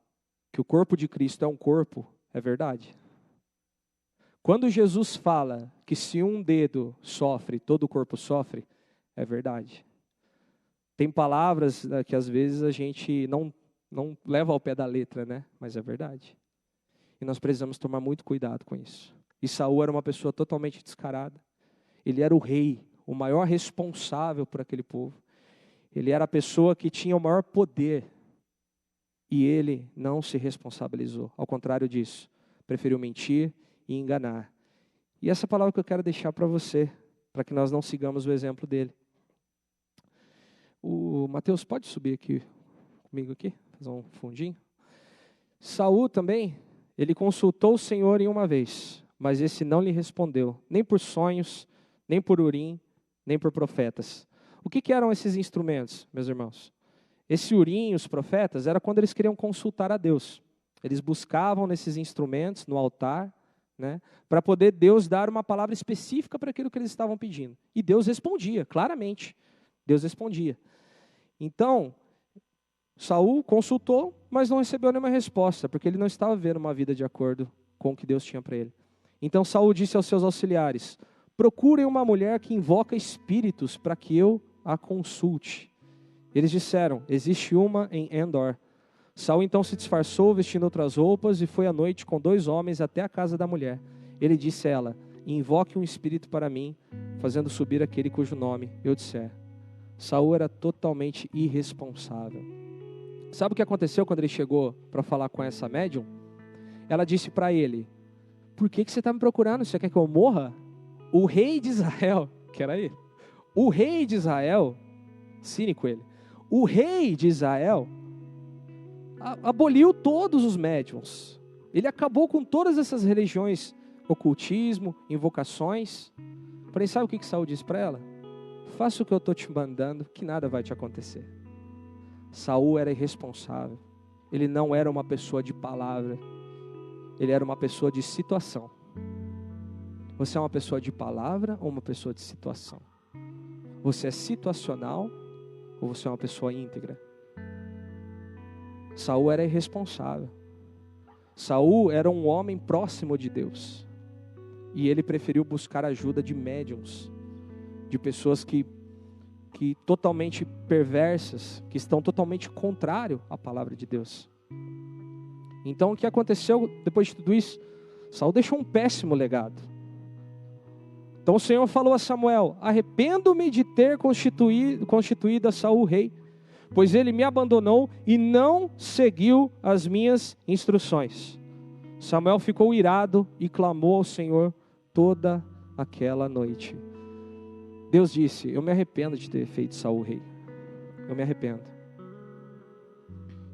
que o corpo de Cristo é um corpo, é verdade. Quando Jesus fala que se um dedo sofre, todo o corpo sofre, é verdade. Tem palavras que às vezes a gente não leva ao pé da letra, né? Mas é verdade. E nós precisamos tomar muito cuidado com isso. E Saul era uma pessoa totalmente descarada. Ele era o rei, o maior responsável por aquele povo. Ele era a pessoa que tinha o maior poder. E ele não se responsabilizou. Ao contrário disso, preferiu mentir e enganar. E essa palavra que eu quero deixar para você, para que nós não sigamos o exemplo dele. O Mateus, pode subir aqui comigo aqui, fazer um fundinho. Saul também, ele consultou o Senhor em uma vez, mas esse não lhe respondeu, nem por sonhos, nem por Urim, nem por profetas. O que eram esses instrumentos, meus irmãos? Esse Urim e os profetas era quando eles queriam consultar a Deus. Eles buscavam nesses instrumentos no altar, né, para poder Deus dar uma palavra específica para aquilo que eles estavam pedindo. E Deus respondia, claramente. Deus respondia. Então, Saul consultou, mas não recebeu nenhuma resposta, porque ele não estava vivendo uma vida de acordo com o que Deus tinha para ele. Então Saul disse aos seus auxiliares: procurem uma mulher que invoca espíritos para que eu a consulte. Eles disseram: existe uma em Endor. Saul então se disfarçou, vestindo outras roupas, e foi à noite com 2 homens até a casa da mulher. Ele disse a ela: invoque um espírito para mim, fazendo subir aquele cujo nome eu disser. Saul era totalmente irresponsável. Sabe o que aconteceu quando ele chegou para falar com essa médium? Ela disse para ele: por que você está me procurando? Você quer que eu morra? O rei de Israel, que era ele, o rei de Israel, cínico ele, o rei de Israel aboliu todos os médiuns. Ele acabou com todas essas religiões, ocultismo, invocações. Porém, sabe o que Saul disse para ela? Faça o que eu estou te mandando, que nada vai te acontecer. Saul era irresponsável. Ele não era uma pessoa de palavra. Ele era uma pessoa de situação. Você é uma pessoa de palavra ou uma pessoa de situação? Você é situacional ou você é uma pessoa íntegra? Saul era irresponsável. Saul era um homem próximo de Deus. E ele preferiu buscar ajuda de médiuns, de pessoas que totalmente perversas, que estão totalmente contrário à palavra de Deus. Então o que aconteceu depois de tudo isso? Saul deixou um péssimo legado. Então o Senhor falou a Samuel: arrependo-me de ter constituído a Saul rei, pois ele me abandonou e não seguiu as minhas instruções. Samuel ficou irado e clamou ao Senhor toda aquela noite. Deus disse: eu me arrependo de ter feito Saul rei. Eu me arrependo.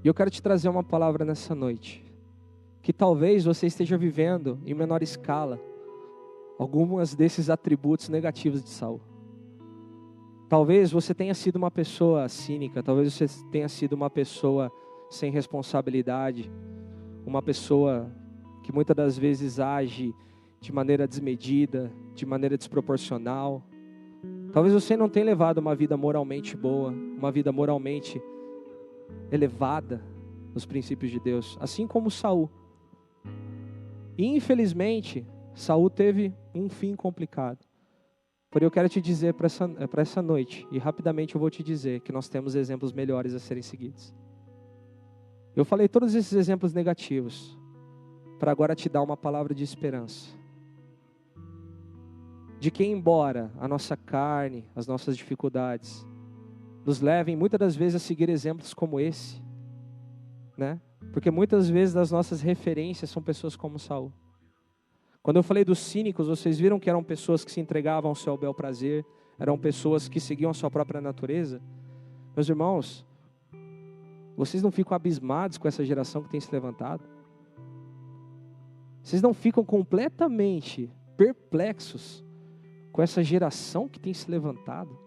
E eu quero te trazer uma palavra nessa noite, que talvez você esteja vivendo em menor escala algumas desses atributos negativos de Saul. Talvez você tenha sido uma pessoa cínica, talvez você tenha sido uma pessoa sem responsabilidade, uma pessoa que muitas das vezes age de maneira desmedida, de maneira desproporcional. Talvez você não tenha levado uma vida moralmente boa, uma vida moralmente elevada nos princípios de Deus, assim como Saul. E infelizmente, Saul teve um fim complicado. Porém, eu quero te dizer para essa noite, e rapidamente eu vou te dizer, que nós temos exemplos melhores a serem seguidos. Eu falei todos esses exemplos negativos, para agora te dar uma palavra de esperança. De que embora a nossa carne, as nossas dificuldades, nos levem muitas das vezes a seguir exemplos como esse, né? Porque muitas vezes as nossas referências são pessoas como Saul. Quando eu falei dos cínicos, vocês viram que eram pessoas que se entregavam ao seu bel prazer, eram pessoas que seguiam a sua própria natureza. Meus irmãos, vocês não ficam abismados com essa geração que tem se levantado? Vocês não ficam completamente perplexos com essa geração que tem se levantado?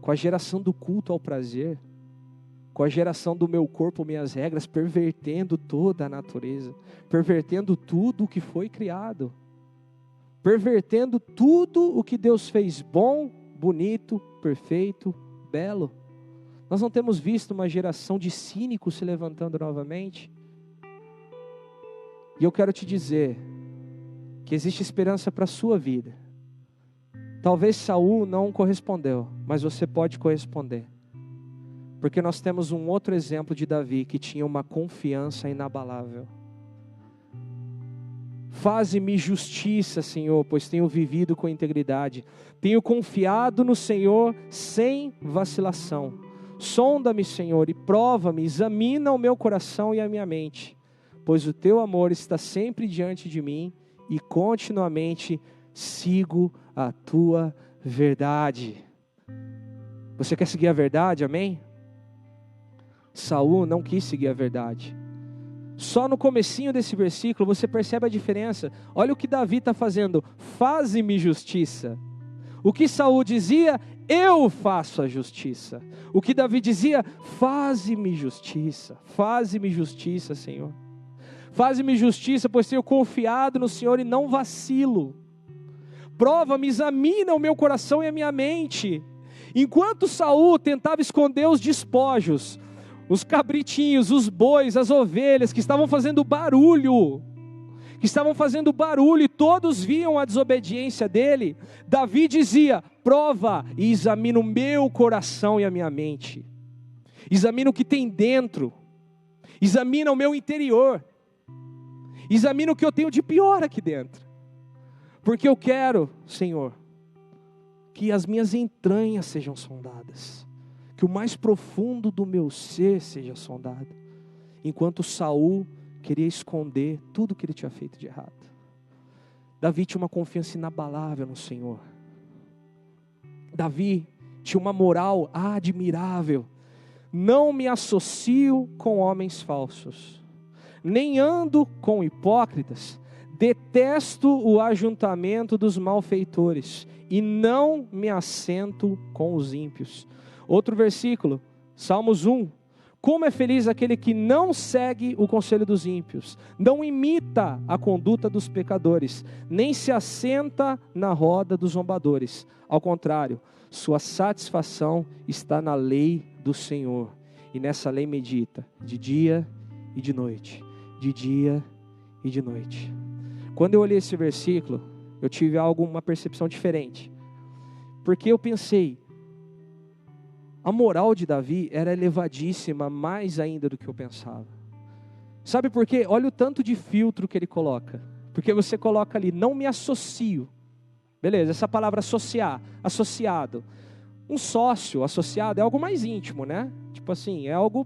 Com a geração do culto ao prazer, com a geração do meu corpo, minhas regras, pervertendo toda a natureza, pervertendo tudo o que foi criado. pervertendo tudo o que Deus fez bom, bonito, perfeito, belo. Nós não temos visto uma geração de cínicos se levantando novamente. E eu quero te dizer que existe esperança para a sua vida. Talvez Saul não correspondeu, mas você pode corresponder. Porque nós temos um outro exemplo de Davi que tinha uma confiança inabalável. Faze-me justiça, Senhor, pois tenho vivido com integridade. Tenho confiado no Senhor sem vacilação. Sonda-me, Senhor, e prova-me, examina o meu coração e a minha mente. Pois o teu amor está sempre diante de mim e continuamente sigo a tua verdade. Você quer seguir a verdade, amém? Saul não quis seguir a verdade. Só no comecinho desse versículo você percebe a diferença. Olha o que Davi está fazendo. Faze-me justiça. O que Saul dizia, eu faço a justiça. O que Davi dizia, faze-me justiça. Faze-me justiça, Senhor. Faze-me justiça, pois tenho confiado no Senhor e não vacilo. Prova-me, examina o meu coração e a minha mente. Enquanto Saul tentava esconder os despojos, os cabritinhos, os bois, as ovelhas que estavam fazendo barulho, e todos viam a desobediência dele, Davi dizia, prova e examina o meu coração e a minha mente, examina o que tem dentro, examina o meu interior, examina o que eu tenho de pior aqui dentro, porque eu quero, Senhor, que as minhas entranhas sejam sondadas, que o mais profundo do meu ser seja sondado, enquanto Saul queria esconder tudo que ele tinha feito de errado. Davi tinha uma confiança inabalável no Senhor. Davi tinha uma moral admirável. Não me associo com homens falsos, nem ando com hipócritas. Detesto o ajuntamento dos malfeitores e não me assento com os ímpios. Outro versículo, Salmos 1. Como é feliz aquele que não segue o conselho dos ímpios, não imita a conduta dos pecadores, nem se assenta na roda dos zombadores. Ao contrário, sua satisfação está na lei do Senhor. E nessa lei medita de dia e de noite, de dia e de noite. Quando eu olhei esse versículo, eu tive uma percepção diferente. Porque eu pensei, a moral de Davi era elevadíssima, mais ainda do que eu pensava. Sabe por quê? Olha o tanto de filtro que ele coloca. Porque você coloca ali, não me associo. Beleza, essa palavra associar, associado. Um sócio associado é algo mais íntimo, né? Tipo assim, é algo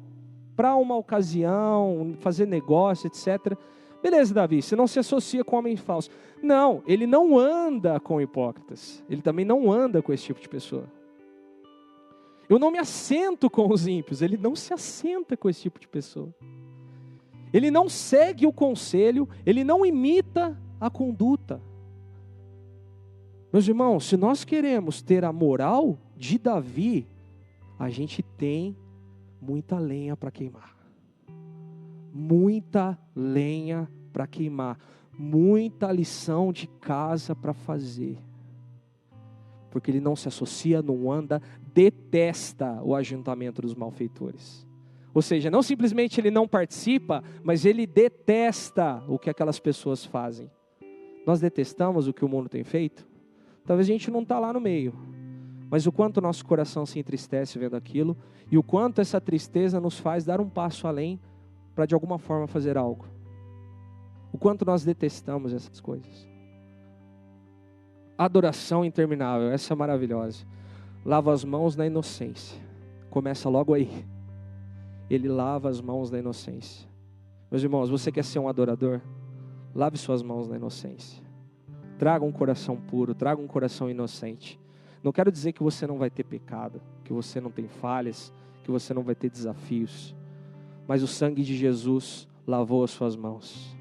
para uma ocasião, fazer negócio, etc. Beleza, Davi, você não se associa com homem falso. Não, ele não anda com hipócritas. Ele também não anda com esse tipo de pessoa. Eu não me assento com os ímpios. Ele não se assenta com esse tipo de pessoa. Ele não segue o conselho, ele não imita a conduta. Meus irmãos, se nós queremos ter a moral de Davi, a gente tem muita lenha para queimar. Muita lenha para queimar. Muita lição de casa para fazer. Porque ele não se associa, não anda, detesta o ajuntamento dos malfeitores. Ou seja, não simplesmente ele não participa, mas ele detesta o que aquelas pessoas fazem. Nós detestamos o que o mundo tem feito? Talvez a gente não está lá no meio, mas o quanto o nosso coração se entristece vendo aquilo, e o quanto essa tristeza nos faz dar um passo além para de alguma forma fazer algo. O quanto nós detestamos essas coisas. Adoração interminável, essa é maravilhosa. Lava as mãos na inocência. Começa logo aí. Ele lava as mãos na inocência. Meus irmãos, você quer ser um adorador? Lave suas mãos na inocência. Traga um coração puro, traga um coração inocente. Não quero dizer que você não vai ter pecado, que você não tem falhas, que você não vai ter desafios. Mas o sangue de Jesus lavou as suas mãos.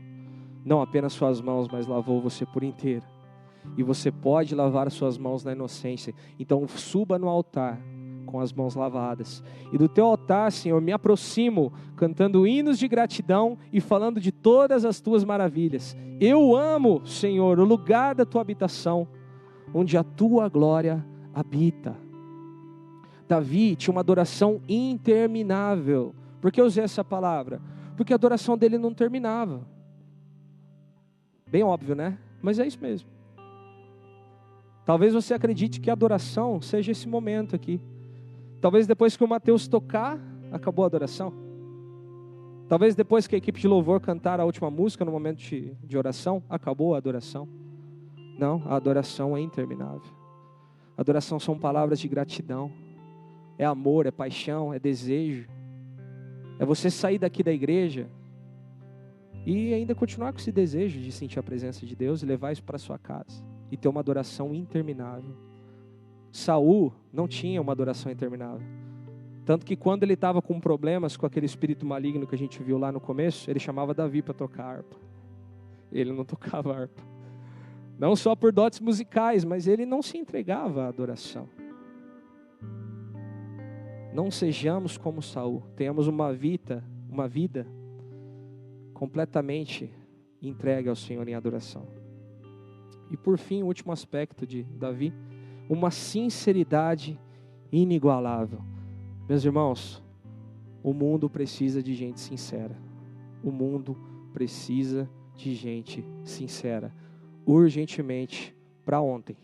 Não apenas suas mãos, mas lavou você por inteiro. E você pode lavar as suas mãos na inocência. Então suba no altar com as mãos lavadas. E do teu altar, Senhor, me aproximo cantando hinos de gratidão e falando de todas as tuas maravilhas. Eu amo, Senhor, o lugar da tua habitação, onde a tua glória habita. Davi tinha uma adoração interminável. Por que eu usei essa palavra? Porque a adoração dele não terminava. Bem óbvio, né? Mas é isso mesmo. Talvez você acredite que a adoração seja esse momento aqui. Talvez depois que o Mateus tocar, acabou a adoração. Talvez depois que a equipe de louvor cantar a última música no momento de oração, acabou a adoração. Não, a adoração é interminável. A adoração são palavras de gratidão. É amor, é paixão, é desejo. É você sair daqui da igreja e ainda continuar com esse desejo de sentir a presença de Deus e levar isso para sua casa. E ter uma adoração interminável. Saul não tinha uma adoração interminável. Tanto que quando ele estava com problemas com aquele espírito maligno que a gente viu lá no começo, ele chamava Davi para tocar harpa. Ele não tocava harpa. Não só por dotes musicais, mas ele não se entregava à adoração. Não sejamos como Saul. Tenhamos uma vida completamente entregue ao Senhor em adoração. E por fim, o último aspecto de Davi, uma sinceridade inigualável. Meus irmãos, o mundo precisa de gente sincera. O mundo precisa de gente sincera. Urgentemente, para ontem.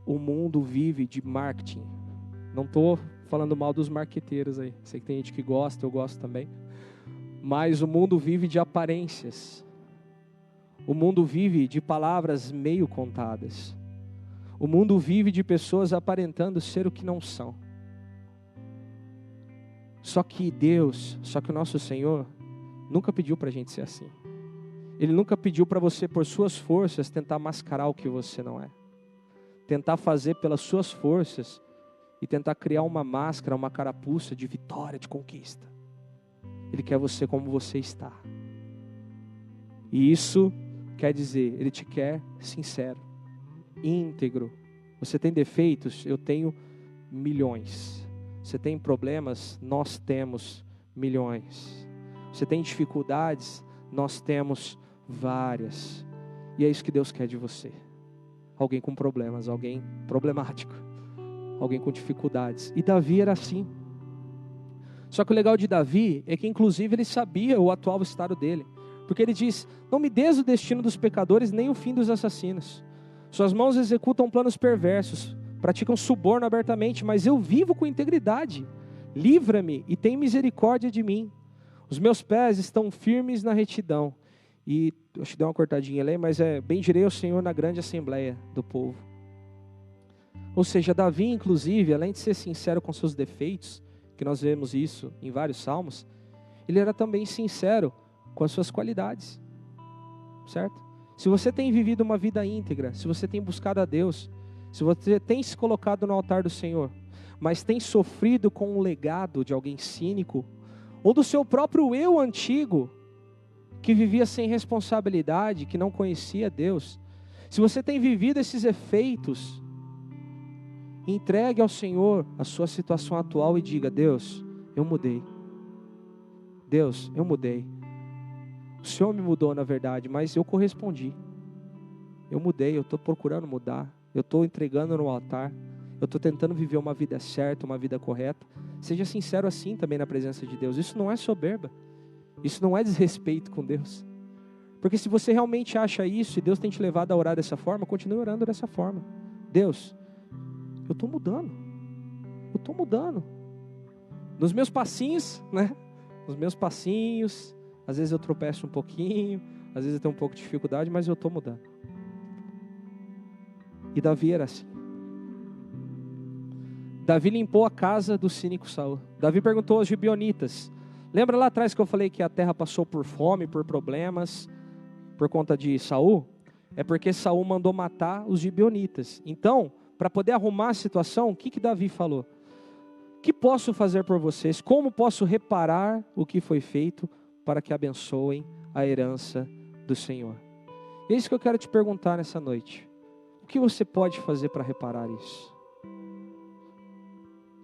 O mundo vive de marketing. Não estou falando mal dos marqueteiros aí. Sei que tem gente que gosta, eu gosto também. Mas o mundo vive de aparências. O mundo vive de palavras meio contadas. O mundo vive de pessoas aparentando ser o que não são. Só que o nosso Senhor, nunca pediu para a gente ser assim. Ele nunca pediu para você, por suas forças, tentar mascarar o que você não é. Tentar fazer pelas suas forças e tentar criar uma máscara, uma carapuça de vitória, de conquista. Ele quer você como você está. E isso quer dizer, Ele te quer sincero, íntegro. Você tem defeitos? Eu tenho milhões. Você tem problemas? Nós temos milhões. Você tem dificuldades? Nós temos várias. E é isso que Deus quer de você. Alguém com problemas, alguém problemático, alguém com dificuldades. E Davi era assim. Só que o legal de Davi é que inclusive ele sabia o atual estado dele. Porque ele diz, não me des o destino dos pecadores, nem o fim dos assassinos. Suas mãos executam planos perversos, praticam suborno abertamente, mas eu vivo com integridade. Livra-me e tem misericórdia de mim. Os meus pés estão firmes na retidão. E, acho que deu uma cortadinha ali, mas bendirei ao Senhor na grande assembleia do povo. Ou seja, Davi, inclusive, além de ser sincero com seus defeitos, que nós vemos isso em vários salmos, ele era também sincero com as suas qualidades, certo? Se você tem vivido uma vida íntegra, se você tem buscado a Deus, se você tem se colocado no altar do Senhor, mas tem sofrido com o legado de alguém cínico, ou do seu próprio eu antigo, que vivia sem responsabilidade, que não conhecia Deus, se você tem vivido esses efeitos, entregue ao Senhor a sua situação atual e diga, Deus, eu mudei. Deus, eu mudei. O Senhor me mudou na verdade, mas eu correspondi. Eu mudei, eu estou procurando mudar. Eu estou entregando no altar. Eu estou tentando viver uma vida certa, uma vida correta. Seja sincero assim também na presença de Deus. Isso não é soberba. Isso não é desrespeito com Deus. Porque se você realmente acha isso e Deus tem te levado a orar dessa forma, continue orando dessa forma. Deus, eu estou mudando. Eu estou mudando. Nos meus passinhos, né? Nos meus passinhos. Às vezes eu tropeço um pouquinho. Às vezes eu tenho um pouco de dificuldade, mas eu estou mudando. E Davi era assim. Davi limpou a casa do cínico Saul. Davi perguntou aos gibeonitas. Lembra lá atrás que eu falei que a terra passou por fome, por problemas, por conta de Saul? É porque Saul mandou matar os gibeonitas. Então, para poder arrumar a situação, o que Davi falou? O que posso fazer por vocês? Como posso reparar o que foi feito para que abençoem a herança do Senhor? E é isso que eu quero te perguntar nessa noite. O que você pode fazer para reparar isso?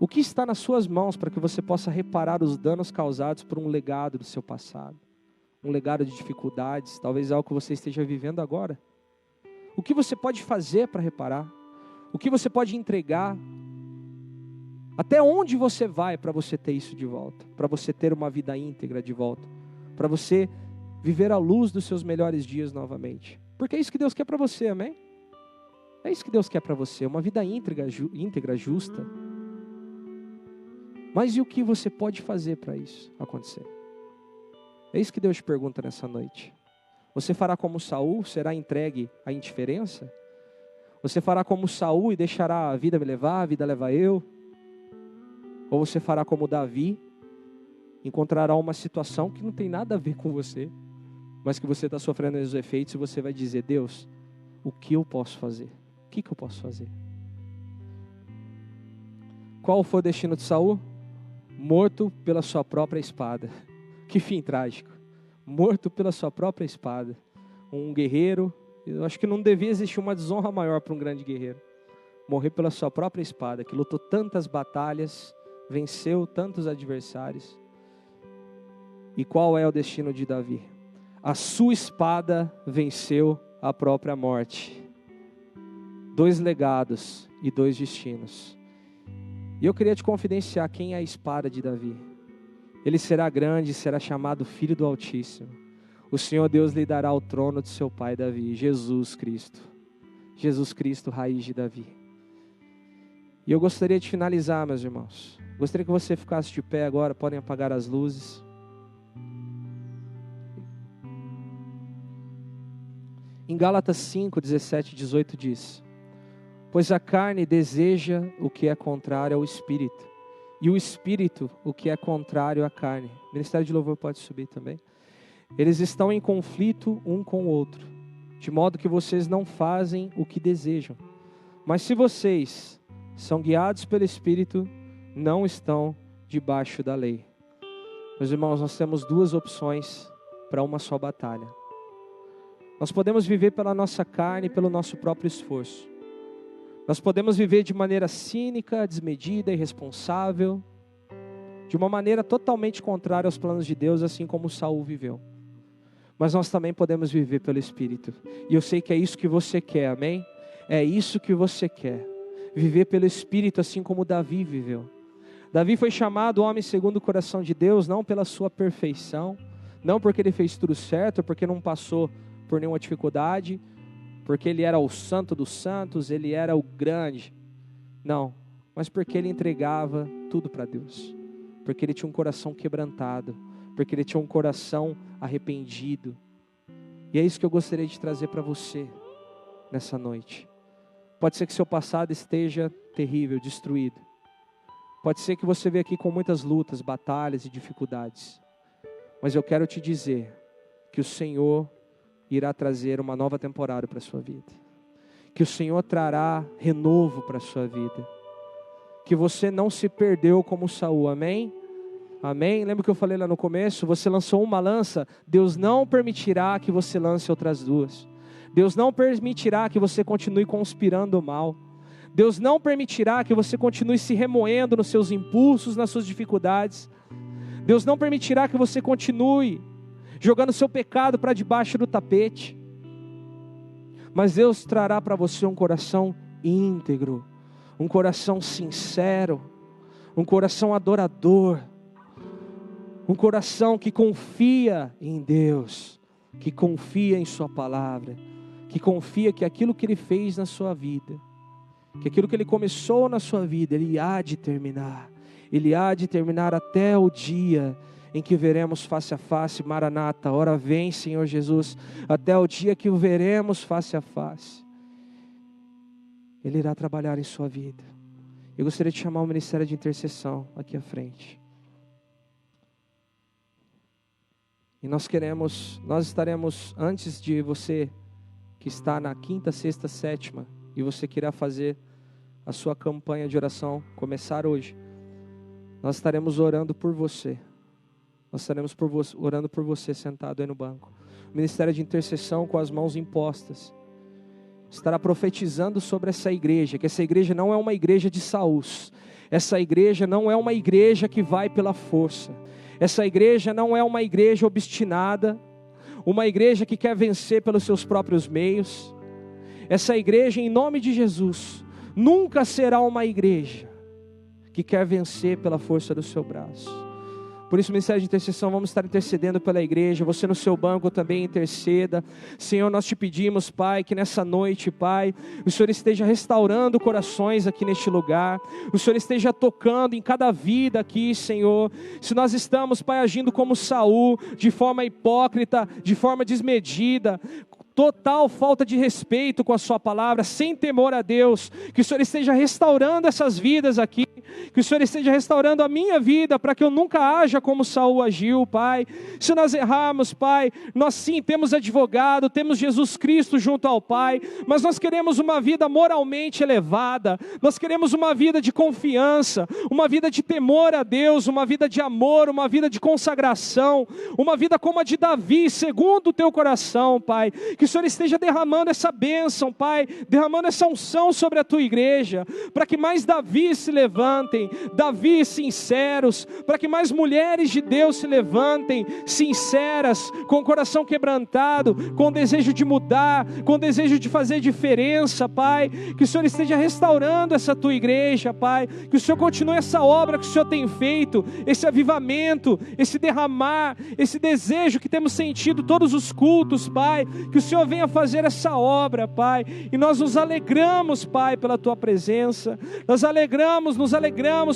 O que está nas suas mãos para que você possa reparar os danos causados por um legado do seu passado? Um legado de dificuldades, talvez algo que você esteja vivendo agora. O que você pode fazer para reparar? O que você pode entregar? Até onde você vai para você ter isso de volta? Para você ter uma vida íntegra de volta? Para você viver à luz dos seus melhores dias novamente? Porque é isso que Deus quer para você, amém? É isso que Deus quer para você, uma vida íntegra, justa. Mas e o que você pode fazer para isso acontecer? É isso que Deus te pergunta nessa noite. Você fará como Saul, será entregue à indiferença? Você fará como Saul e deixará a vida me levar, a vida leva eu? Ou você fará como Davi, encontrará uma situação que não tem nada a ver com você, mas que você está sofrendo os efeitos e você vai dizer, Deus, o que eu posso fazer? O que eu posso fazer? Qual foi o destino de Saul? Morto pela sua própria espada. Que fim trágico. Morto pela sua própria espada. Um guerreiro, eu acho que não devia existir uma desonra maior para um grande guerreiro. Morrer pela sua própria espada, que lutou tantas batalhas, venceu tantos adversários. E qual é o destino de Davi? A sua espada venceu a própria morte. 2 legados e 2 destinos. E eu queria te confidenciar quem é a espada de Davi. Ele será grande e será chamado Filho do Altíssimo. O Senhor Deus lhe dará o trono de seu pai Davi, Jesus Cristo. Jesus Cristo, raiz de Davi. E eu gostaria de finalizar, meus irmãos. Gostaria que você ficasse de pé agora, podem apagar as luzes. Em Gálatas 5, 17 e 18 diz: pois a carne deseja o que é contrário ao Espírito, e o Espírito o que é contrário à carne. O Ministério de Louvor pode subir também. Eles estão em conflito um com o outro, de modo que vocês não fazem o que desejam. Mas se vocês são guiados pelo Espírito, não estão debaixo da lei. Meus irmãos, nós temos 2 opções para uma só batalha. Nós podemos viver pela nossa carne e pelo nosso próprio esforço. Nós podemos viver de maneira cínica, desmedida, irresponsável, de uma maneira totalmente contrária aos planos de Deus, assim como Saul viveu. Mas nós também podemos viver pelo Espírito. E eu sei que é isso que você quer, amém? É isso que você quer. Viver pelo Espírito, assim como Davi viveu. Davi foi chamado homem segundo o coração de Deus, não pela sua perfeição, não porque ele fez tudo certo, porque não passou por nenhuma dificuldade, porque ele era o santo dos santos, ele era o grande. Não, mas porque ele entregava tudo para Deus. Porque ele tinha um coração quebrantado, porque ele tinha um coração arrependido. E é isso que eu gostaria de trazer para você nessa noite. Pode ser que seu passado esteja terrível, destruído. Pode ser que você veja aqui com muitas lutas, batalhas e dificuldades. Mas eu quero te dizer que o Senhor irá trazer uma nova temporada para a sua vida. Que o Senhor trará renovo para a sua vida. Que você não se perdeu como Saul, amém? Amém? Lembra que eu falei lá no começo? Você lançou uma lança, Deus não permitirá que você lance outras 2. Deus não permitirá que você continue conspirando o mal. Deus não permitirá que você continue se remoendo nos seus impulsos, nas suas dificuldades. Deus não permitirá que você continue jogando seu pecado para debaixo do tapete. Mas Deus trará para você um coração íntegro, um coração sincero, um coração adorador, um coração que confia em Deus, que confia em sua palavra, que confia que aquilo que Ele fez na sua vida, que aquilo que Ele começou na sua vida, Ele há de terminar. Ele há de terminar até o dia em que veremos face a face, Maranata, ora vem Senhor Jesus, até o dia que o veremos face a face. Ele irá trabalhar em sua vida. Eu gostaria de chamar o Ministério de Intercessão aqui à frente. E nós estaremos, antes de você que está na 5ª, 6ª, 7ª, e você queira fazer a sua campanha de oração, começar hoje, nós estaremos orando por você. Nós estaremos orando por você sentado aí no banco. O Ministério de Intercessão com as mãos impostas estará profetizando sobre essa igreja, que essa igreja não é uma igreja de Saús, Essa igreja não é uma igreja que vai pela força. Essa igreja não é uma igreja obstinada, uma igreja que quer vencer pelos seus próprios meios. Essa igreja, em nome de Jesus, nunca será uma igreja que quer vencer pela força do seu braço. Por isso, ministério de intercessão, vamos estar intercedendo pela igreja. Você no seu banco também interceda. Senhor, nós te pedimos, Pai, que nessa noite, Pai, o Senhor esteja restaurando corações aqui neste lugar. O Senhor esteja tocando em cada vida aqui, Senhor. Se nós estamos, Pai, agindo como Saul, de forma hipócrita, de forma desmedida, total falta de respeito com a sua palavra, sem temor a Deus, que o Senhor esteja restaurando essas vidas aqui, que o Senhor esteja restaurando a minha vida, para que eu nunca haja como Saul agiu, Pai. Se nós errarmos, Pai, nós sim temos advogado, temos Jesus Cristo junto ao Pai, mas nós queremos uma vida moralmente elevada, nós queremos uma vida de confiança, uma vida de temor a Deus, uma vida de amor, uma vida de consagração, uma vida como a de Davi, segundo o teu coração, Pai. Que o Senhor esteja derramando essa bênção, Pai, derramando essa unção sobre a tua igreja, para que mais Davi se levantem, Davi sinceros, para que mais mulheres de Deus se levantem, sinceras, com o coração quebrantado, com o desejo de mudar, com o desejo de fazer diferença, Pai. Que o Senhor esteja restaurando essa tua igreja, Pai, que o Senhor continue essa obra que o Senhor tem feito, esse avivamento, esse derramar, esse desejo que temos sentido todos os cultos, Pai, que o Senhor venha fazer essa obra, Pai, e nós nos alegramos, Pai, pela tua presença, nos alegramos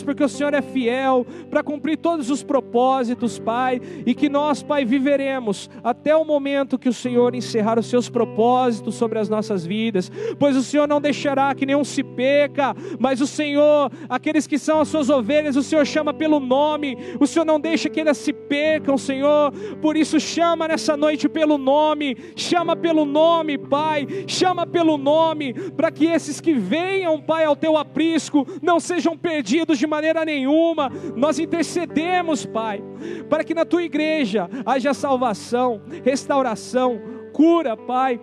porque o Senhor é fiel para cumprir todos os propósitos, Pai, e que nós, Pai, viveremos até o momento que o Senhor encerrar os seus propósitos sobre as nossas vidas, pois o Senhor não deixará que nenhum se perca, mas o Senhor, aqueles que são as suas ovelhas, o Senhor chama pelo nome, o Senhor não deixa que elas se percam, Senhor. Por isso chama nessa noite pelo nome, chama pelo nome, Pai, chama pelo nome, para que esses que venham, Pai, ao teu aprisco, não sejam perdidos de maneira nenhuma. Nós intercedemos, Pai, para que na tua igreja haja salvação, restauração, cura, Pai.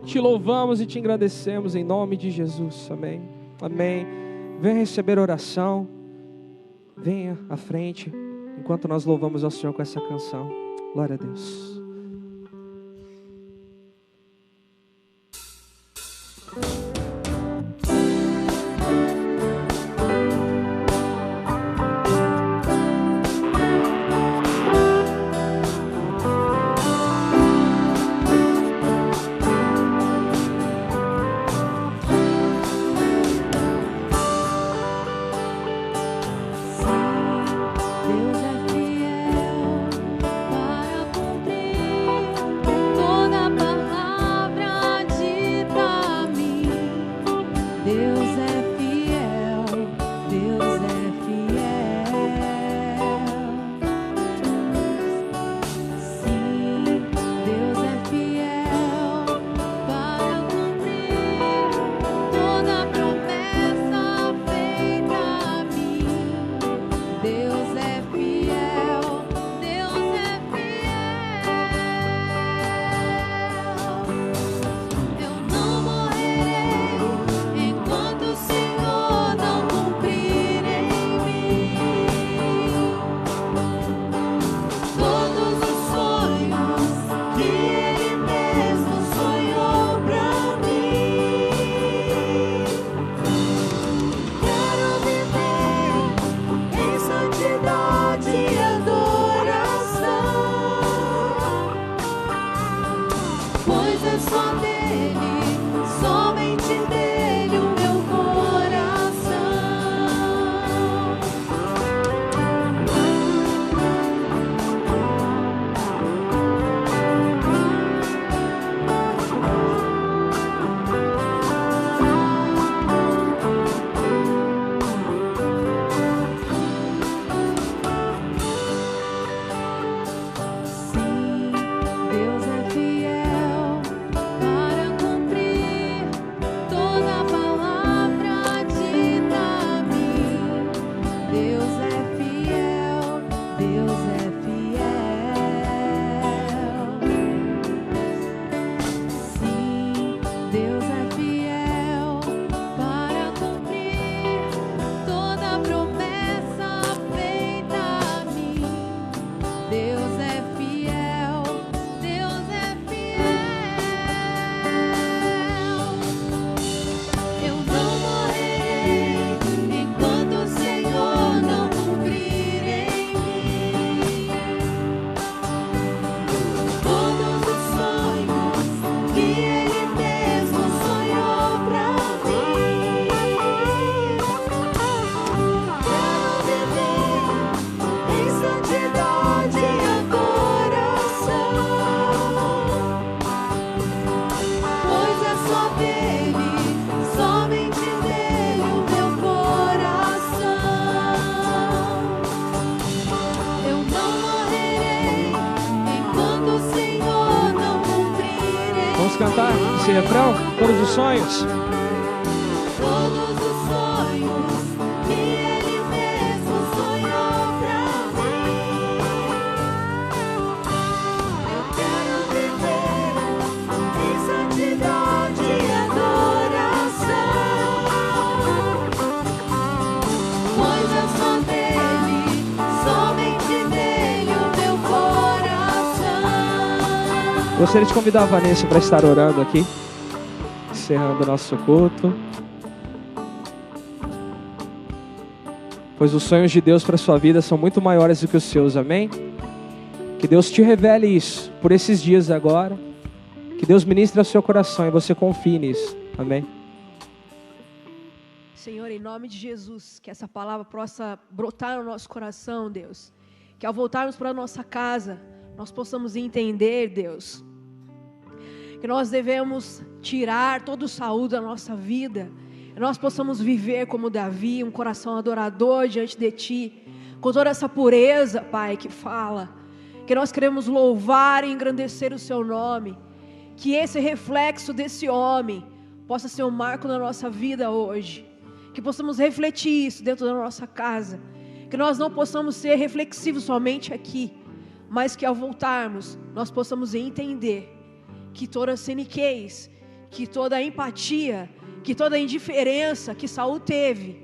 Te louvamos e te agradecemos em nome de Jesus, amém, amém. Venha receber oração, venha à frente, enquanto nós louvamos ao Senhor com essa canção. Glória a Deus. Deus é fiel para cumprir esse refrão? Todos os sonhos. Todos os sonhos que Ele mesmo sonhou pra mim. Eu quero viver em santidade e adoração, pois eu sou dele, somente dele o meu coração. Gostaria de convidar a Vanessa para estar orando aqui, encerrando o nosso culto. Pois os sonhos de Deus para a sua vida são muito maiores do que os seus, amém? Que Deus te revele isso por esses dias agora. Que Deus ministre ao seu coração e você confie nisso, amém? Senhor, em nome de Jesus, que essa palavra possa brotar no nosso coração, Deus. Que ao voltarmos para a nossa casa, nós possamos entender, Deus, que nós devemos tirar todo o saúde da nossa vida, que nós possamos viver como Davi, um coração adorador diante de Ti, com toda essa pureza, Pai, que fala, que nós queremos louvar e engrandecer o Seu nome, que esse reflexo desse homem possa ser um marco na nossa vida hoje, que possamos refletir isso dentro da nossa casa, que nós não possamos ser reflexivos somente aqui, mas que ao voltarmos, nós possamos entender que toda a ciniquez, que toda a empatia, que toda a indiferença que Saul teve,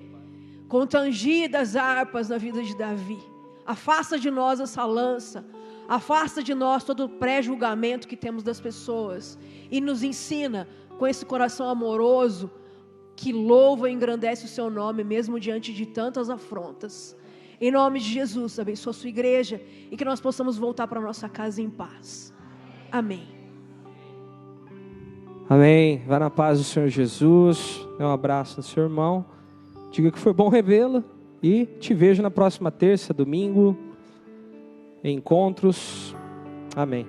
com tangir das harpas na vida de Davi, afasta de nós essa lança, afasta de nós todo o pré-julgamento que temos das pessoas, e nos ensina com esse coração amoroso, que louva e engrandece o Seu nome, mesmo diante de tantas afrontas. Em nome de Jesus, abençoa a sua igreja, e que nós possamos voltar para a nossa casa em paz. Amém. Amém. Vá na paz do Senhor Jesus. Dê um abraço no seu irmão. Diga que foi bom revê-lo. E te vejo na próxima terça, domingo, em encontros. Amém.